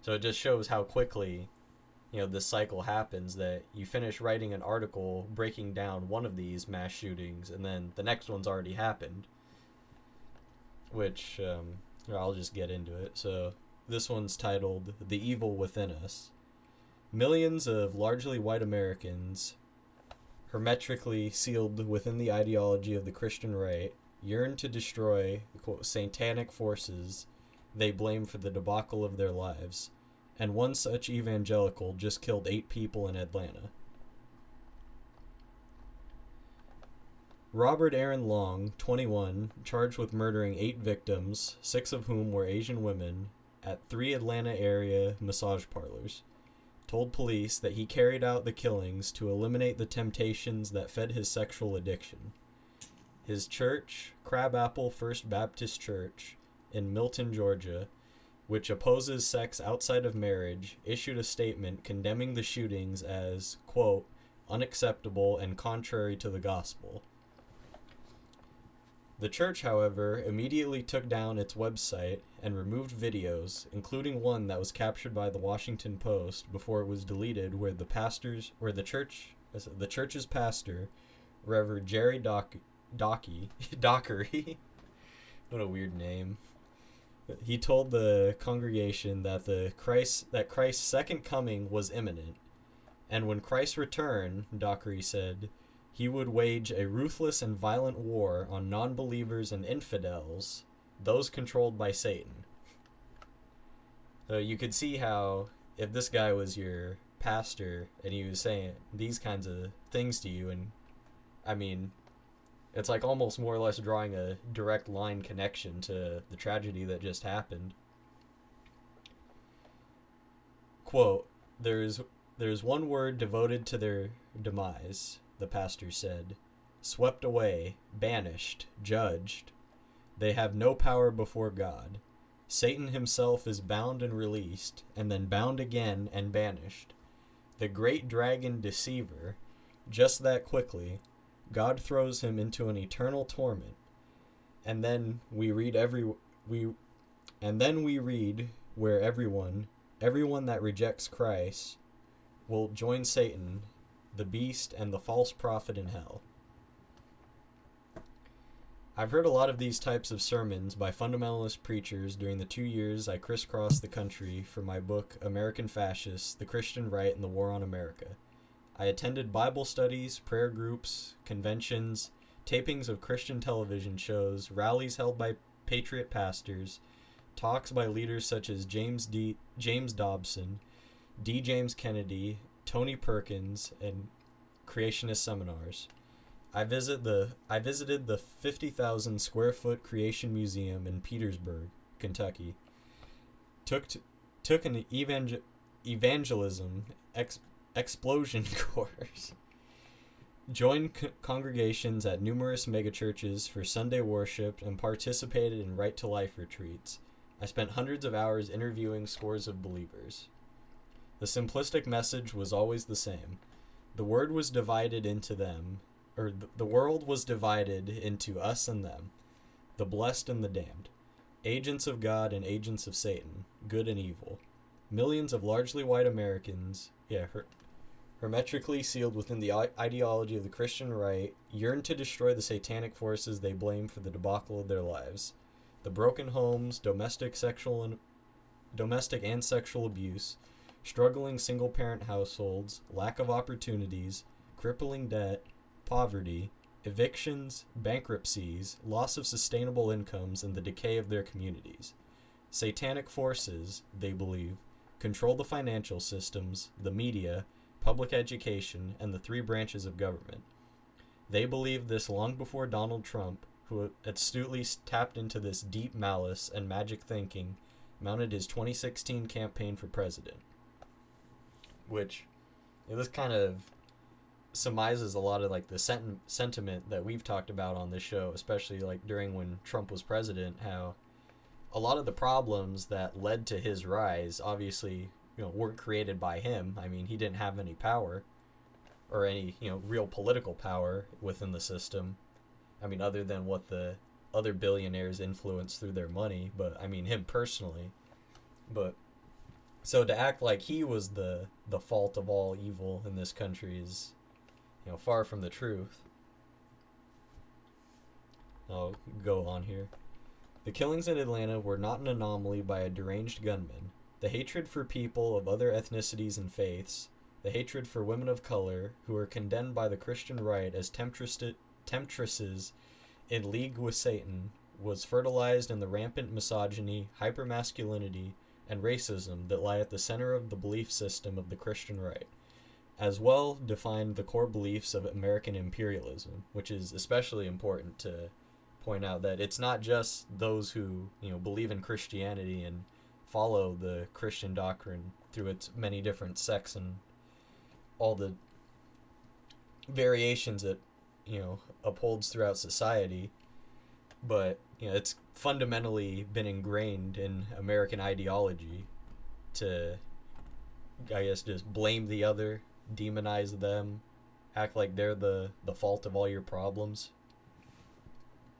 So it just shows how quickly, this cycle happens, that you finish writing an article breaking down one of these mass shootings and then the next one's already happened, which I'll just get into it. So this one's titled "The Evil Within Us." Millions of largely white Americans, hermetically sealed within the ideology of the Christian right, yearn to destroy the quote, satanic forces they blame for the debacle of their lives, and one such evangelical just killed 8 people in Atlanta. Robert Aaron Long, 21, charged with murdering 8 victims, 6 of whom were Asian women, at 3 Atlanta area massage parlors, told police that he carried out the killings to eliminate the temptations that fed his sexual addiction. His church, Crabapple First Baptist Church, in Milton, Georgia, which opposes sex outside of marriage, issued a statement condemning the shootings as, quote, unacceptable and contrary to the gospel. The church, however, immediately took down its website and removed videos, including one that was captured by the Washington Post before it was deleted, where the church's pastor, Reverend Jerry Dockery, what a weird name. He told the congregation that Christ's second coming was imminent, and when Christ returned, Dockery said, he would wage a ruthless and violent war on non-believers and infidels, those controlled by Satan. So you could see how, if this guy was your pastor and he was saying these kinds of things to you, and I mean, it's like almost more or less drawing a direct line connection to the tragedy that just happened. Quote, there's one word devoted to their demise, the pastor said. Swept away, banished, judged. They have no power before God. Satan himself is bound and released, and then bound again and banished. The great dragon deceiver, just that quickly, God throws him into an eternal torment. And then we read where everyone that rejects Christ will join Satan, the beast, and the false prophet in hell. I've heard a lot of these types of sermons by fundamentalist preachers during the 2 years I crisscrossed the country for my book, American Fascists, The Christian Right and the War on America. I attended Bible studies, prayer groups, conventions, tapings of Christian television shows, rallies held by patriot pastors, talks by leaders such as James Dobson, D. James Kennedy, Tony Perkins, and creationist seminars. I visited the 50,000 square foot Creation Museum in Petersburg, Kentucky. Took an evangelism explosion course. Joined congregations at numerous megachurches for Sunday worship and participated in Right to Life retreats. I spent hundreds of hours interviewing scores of believers. The simplistic message was always the same. The world was divided into us and them, the blessed and the damned, agents of God and agents of Satan, good and evil. Millions of largely white Americans, hermetically sealed within the ideology of the Christian right, yearn to destroy the satanic forces they blame for the debacle of their lives. The broken homes, domestic and sexual abuse, struggling single-parent households, lack of opportunities, crippling debt, poverty, evictions, bankruptcies, loss of sustainable incomes, and the decay of their communities. Satanic forces, they believe, control the financial systems, the media, public education, and the 3 branches of government. They believed this long before Donald Trump, who astutely tapped into this deep malice and magic thinking, mounted his 2016 campaign for president. Which, this kind of surmises a lot of like the sentiment that we've talked about on this show, especially like during when Trump was president, how a lot of the problems that led to his rise obviously, weren't created by him. I mean, he didn't have any power or any, real political power within the system. I mean, other than what the other billionaires influence through their money, but I mean him personally. But so to act like he was the fault of all evil in this country is, far from the truth. I'll go on here. The killings in Atlanta were not an anomaly by a deranged gunman. The hatred for people of other ethnicities and faiths, the hatred for women of color who were condemned by the Christian right as temptresses in league with Satan, was fertilized in the rampant misogyny, hypermasculinity, and racism that lie at the center of the belief system of the Christian right, as well defined the core beliefs of American imperialism, which is especially important to point out that it's not just those who, believe in Christianity and follow the Christian doctrine through its many different sects and all the variations it, upholds throughout society, but, it's fundamentally been ingrained in American ideology to, I guess, just blame the other, demonize them, act like they're the fault of all your problems.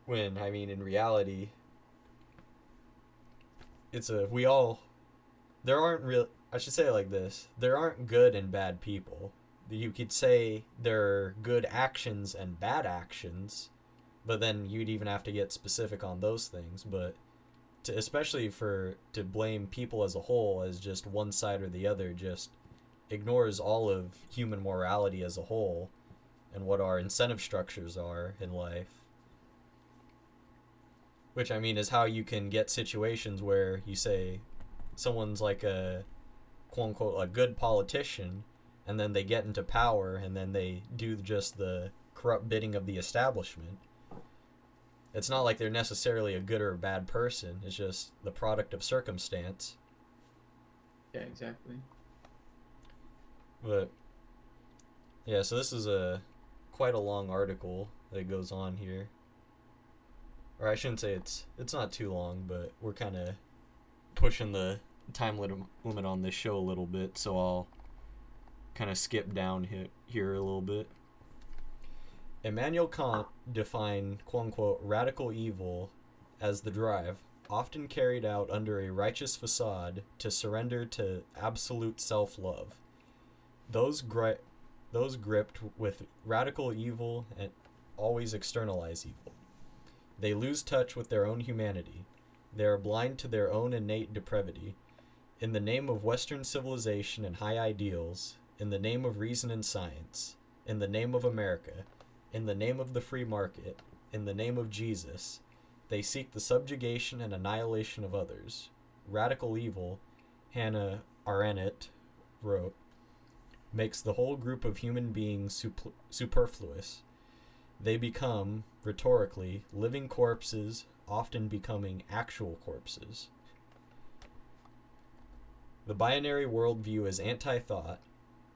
When, I mean, in reality, there aren't good and bad people. You could say there are good actions and bad actions, but then you'd even have to get specific on those things. But to blame people as a whole as just one side or the other just ignores all of human morality as a whole and what our incentive structures are in life. Which, I mean, is how you can get situations where you say someone's like a quote-unquote a good politician, and then they get into power, and then they do just the corrupt bidding of the establishment. It's not like they're necessarily a good or a bad person. It's just the product of circumstance. Yeah, exactly. But, yeah, so this is quite a long article that goes on here. Or I shouldn't say it's not too long, but we're kind of pushing the time limit on this show a little bit, so I'll kind of skip down here a little bit. Immanuel Kant defined quote-unquote radical evil as the drive, often carried out under a righteous facade, to surrender to absolute self-love. Those gripped with radical evil and always externalize evil. They lose touch with their own humanity. They are blind to their own innate depravity. In the name of Western civilization and high ideals, in the name of reason and science, in the name of America, in the name of the free market, in the name of Jesus, they seek the subjugation and annihilation of others. Radical evil, Hannah Arendt wrote, makes the whole group of human beings superfluous. They become, rhetorically, living corpses, often becoming actual corpses. The binary worldview is anti-thought.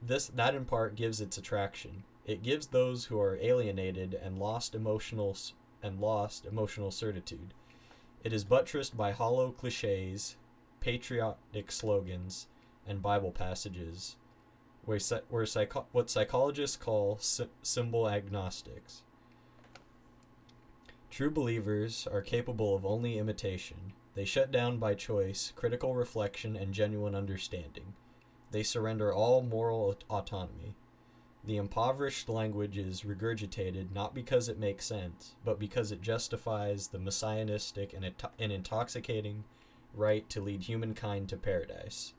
That in part gives its attraction. It gives those who are alienated and lost emotional certitude. It is buttressed by hollow cliches, patriotic slogans, and Bible passages, what psychologists call symbol agnostics. True believers are capable of only imitation. They shut down by choice critical reflection and genuine understanding. They surrender all moral autonomy. The impoverished language is regurgitated not because it makes sense, but because it justifies the messianistic and intoxicating right to lead humankind to paradise.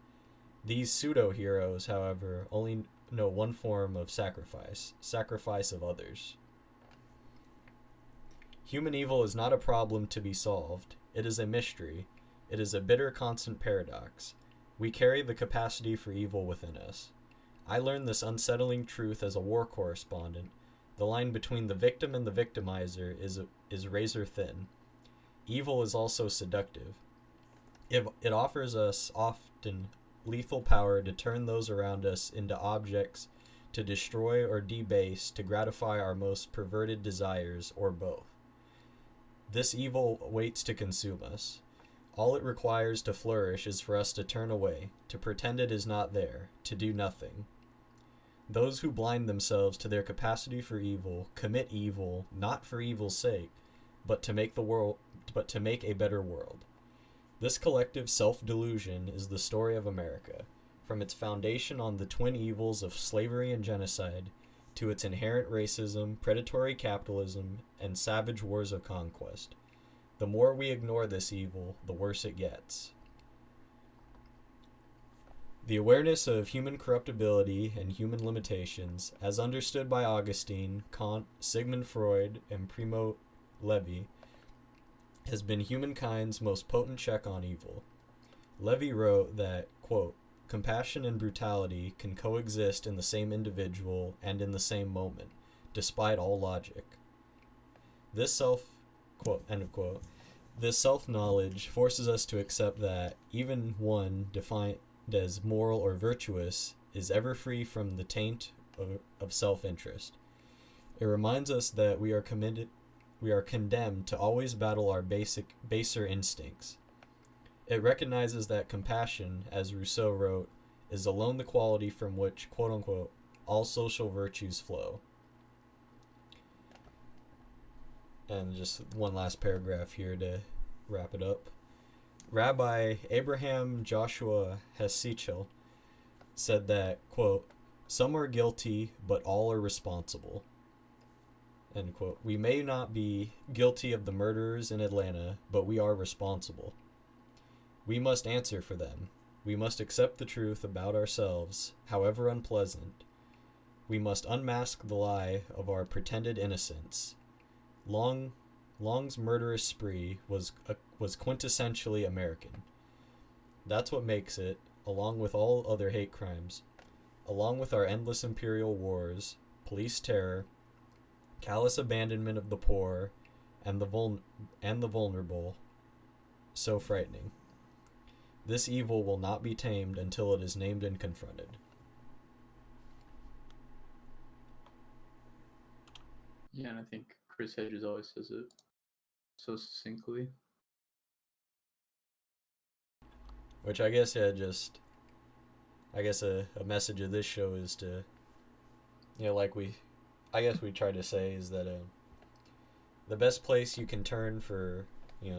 These pseudo-heroes, however, only know one form of sacrifice of others. Human evil is not a problem to be solved. It is a mystery. It is a bitter, constant paradox. We carry the capacity for evil within us. I learned this unsettling truth as a war correspondent. The line between the victim and the victimizer is razor thin. Evil is also seductive. It offers us often lethal power to turn those around us into objects to destroy or debase, to gratify our most perverted desires, or both. This evil waits to consume us. All it requires to flourish is for us to turn away, to pretend it is not there, to do nothing. Those who blind themselves to their capacity for evil commit evil not for evil's sake, but to make a better world. This collective self-delusion is the story of America, from its foundation on the twin evils of slavery and genocide to its inherent racism, predatory capitalism, and savage wars of conquest. The more we ignore this evil, the worse it gets. The awareness of human corruptibility and human limitations, as understood by Augustine, Kant, Sigmund Freud, and Primo Levi, has been humankind's most potent check on evil. Levi wrote that, quote, compassion and brutality can coexist in the same individual and in the same moment, despite all logic. This end of quote, this self-knowledge forces us to accept that even one defined as moral or virtuous is ever free from the taint of self-interest. It reminds us that we are condemned to always battle our baser instincts. It recognizes that compassion, as Rousseau wrote, is alone the quality from which, quote-unquote, all social virtues flow. And just one last paragraph here to wrap it up. Rabbi Abraham Joshua Hesichel said that, quote, some are guilty, but all are responsible. End quote. We may not be guilty of the murderers in Atlanta, but we are responsible. We must answer for them. We must accept the truth about ourselves, however unpleasant. We must unmask the lie of our pretended innocence. Long's murderous spree was quintessentially American. That's what makes it, along with all other hate crimes, along with our endless imperial wars, police terror, callous abandonment of the poor and the vulnerable, so frightening. This evil will not be tamed until it is named and confronted. Yeah, and I think Chris Hedges always says it so succinctly. Which I guess, yeah, a message of this show is to, like we try to say is that the best place you can turn for,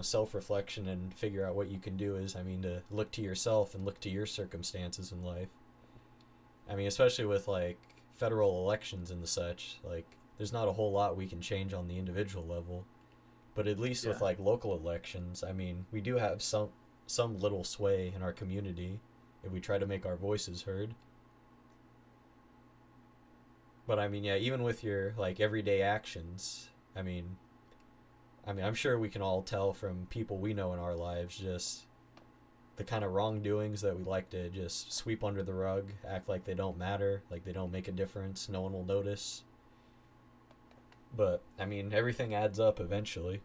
self-reflection and figure out what you can do is, to look to yourself and look to your circumstances in life. Especially with, federal elections and the such, there's not a whole lot we can change on the individual level. But at least with, local elections, we do have some little sway in our community if we try to make our voices heard. But, even with your, everyday actions, I'm sure we can all tell from people we know in our lives just the kind of wrongdoings that we like to just sweep under the rug, act like they don't matter, like they don't make a difference, no one will notice. But, everything adds up eventually.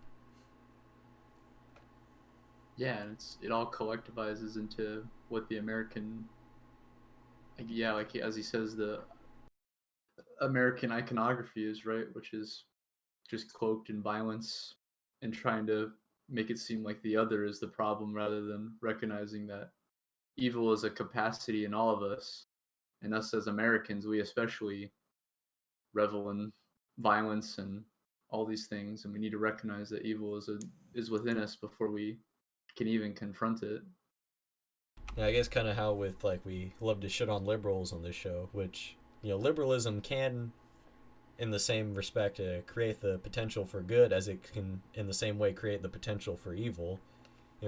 Yeah, and it all collectivizes into what the American, as he says, the American iconography is, right? Which is just cloaked in violence and trying to make it seem like the other is the problem rather than recognizing that evil is a capacity in all of us. And us as Americans, we especially revel in violence and all these things, and we need to recognize that evil is within us before we can even confront it. Yeah, I guess kind of how with we love to shit on liberals on this show, which liberalism can, in the same respect, create the potential for good as it can, in the same way, create the potential for evil.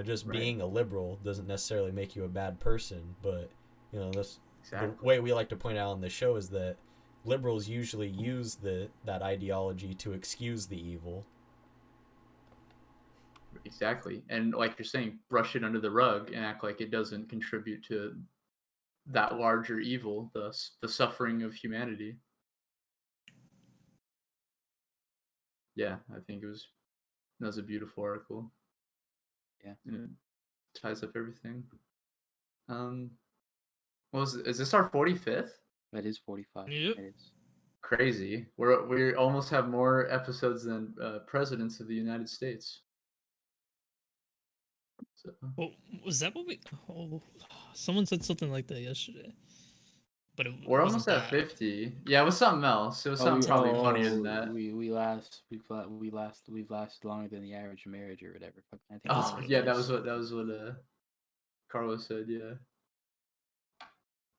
Just right. Being a liberal doesn't necessarily make you a bad person, but that's exactly. The way we like to point out on the show is that liberals usually use that ideology to excuse the evil. Exactly. And like you're saying, brush it under the rug and act like it doesn't contribute to that larger evil, the suffering of humanity. Yeah, I think that was a beautiful article. Yeah. And it ties up everything. Is this our 45th? That is 45. Yep. It is. Crazy. We almost have more episodes than presidents of the United States. So, Well, was that what we? Oh, someone said something like that yesterday, but it we're wasn't almost at that. 50. Yeah, it was something else. It was something probably funnier than that. We've lasted longer than the average marriage or whatever. I think That's Oh what it yeah, was. that was what Carlos said. Yeah.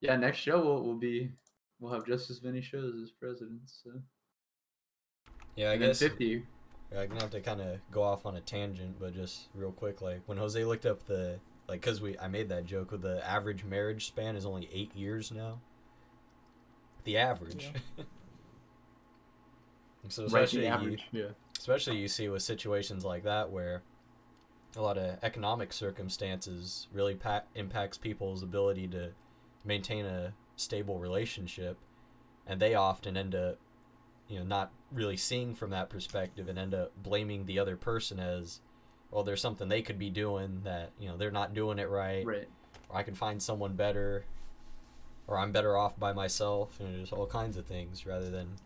Yeah, next show we'll have just as many shows as presidents. So. Yeah, I And then guess 50. I'm gonna have to kind of go off on a tangent, but just real quick, like when Jose looked up the cause I made that joke with the average marriage span is only 8 years now. The average. Yeah. So Right, the average. Yeah. especially you see with situations like that where a lot of economic circumstances really impacts people's ability to maintain a stable relationship, and they often end up not really seeing from that perspective and end up blaming the other person as, well, there's something they could be doing that they're not doing it right, Right. or I can find someone better, or I'm better off by myself, just all kinds of things, rather than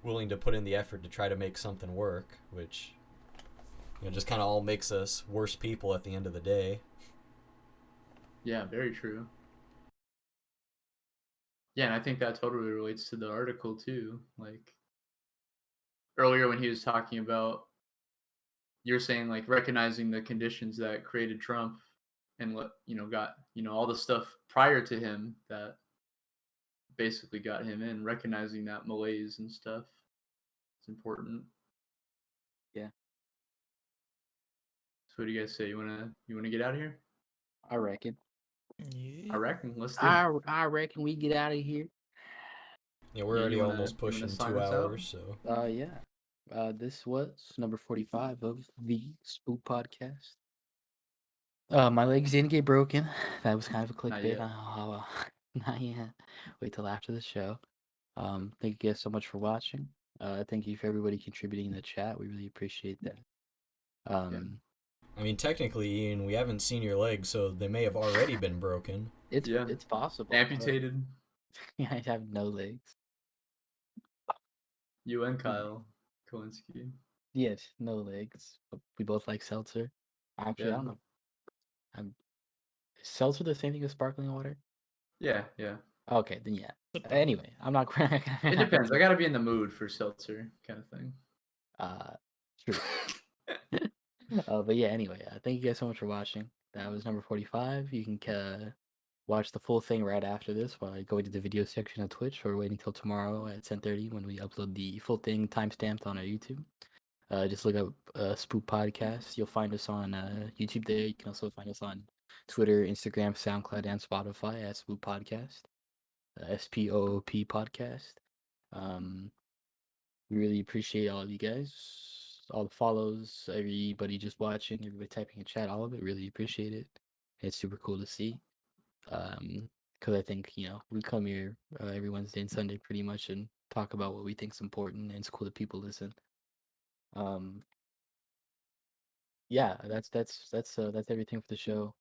willing to put in the effort to try to make something work, which just kind of all makes us worse people at the end of the day. Yeah, very true. Yeah, and I think that totally relates to the article too. Like earlier when he was talking about, you're saying like recognizing the conditions that created Trump and what got all the stuff prior to him that basically got him in, recognizing that malaise and stuff. It's important. Yeah. So what do you guys say? You wanna get out of here? I reckon. I reckon. Let's do it. I reckon we get out of here. Yeah, we're Yeah, already you wanna- almost you wanna pushing sign 2 us out? hours, so. Yeah. This was number 45 of the Spoop Podcast. My legs didn't get broken. That was kind of a clickbait. Not yet. Wait till after the show. Thank you guys so much for watching. Thank you for everybody contributing in the chat. We really appreciate that. I mean, technically, Ian, we haven't seen your legs, so they may have already been broken. It's possible. Amputated. Yeah, I have no legs. You and Kyle Kowinski. Yes, no legs. But we both like seltzer. Actually, I don't know. Is seltzer the same thing as sparkling water? Yeah. Okay, then yeah. Anyway, I'm not. It depends. I gotta be in the mood for seltzer kind of thing. True. But yeah, anyway, thank you guys so much for watching. That was number 45. You can watch the full thing right after this by going to the video section of Twitch, or waiting until tomorrow at 10:30 when we upload the full thing timestamped on our YouTube. Just look up Spoop Podcast. You'll find us on YouTube there. You can also find us on Twitter, Instagram, SoundCloud, and Spotify at Spoop Podcast. SPOOP Podcast. We really appreciate all of you guys, all the follows, everybody just watching, everybody typing in chat, all of it. Really appreciate it. It's super cool to see. Because I think we come here every Wednesday and Sunday pretty much and talk about what we think is important, and it's cool that people listen. Yeah, that's everything for the show.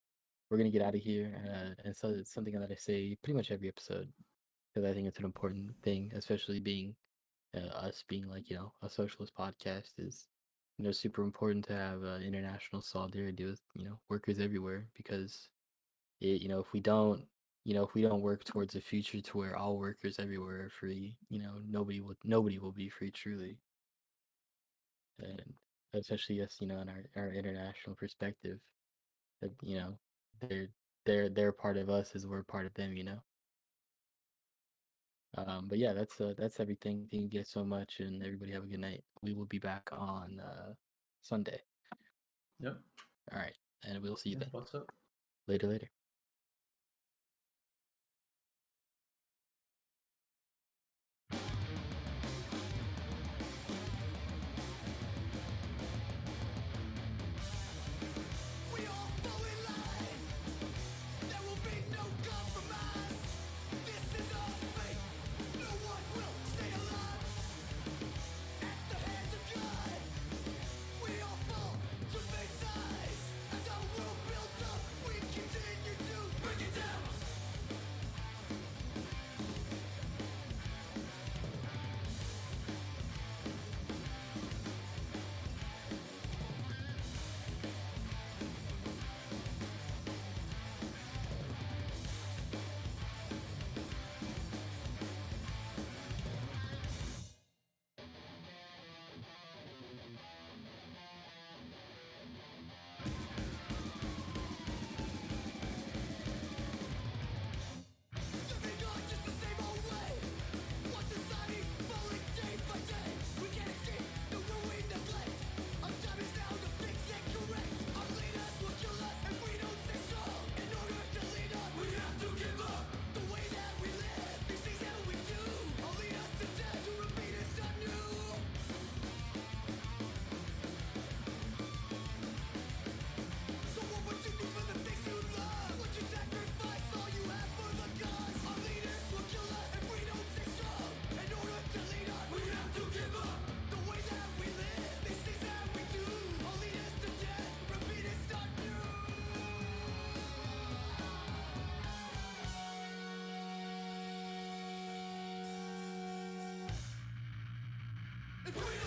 We're gonna get out of here, and so it's something that I say pretty much every episode, because I think it's an important thing, especially being us being like a socialist podcast is super important to have international solidarity with workers everywhere, because if we don't work towards a future to where all workers everywhere are free, nobody will be free truly. And especially yes, in our international perspective, that they're part of us as we're part of them. But yeah, that's everything. Thank you guys so much, and everybody have a good night. We will be back on Sunday. Yep. All right, and we'll see you then. What's up? Later. Continue If we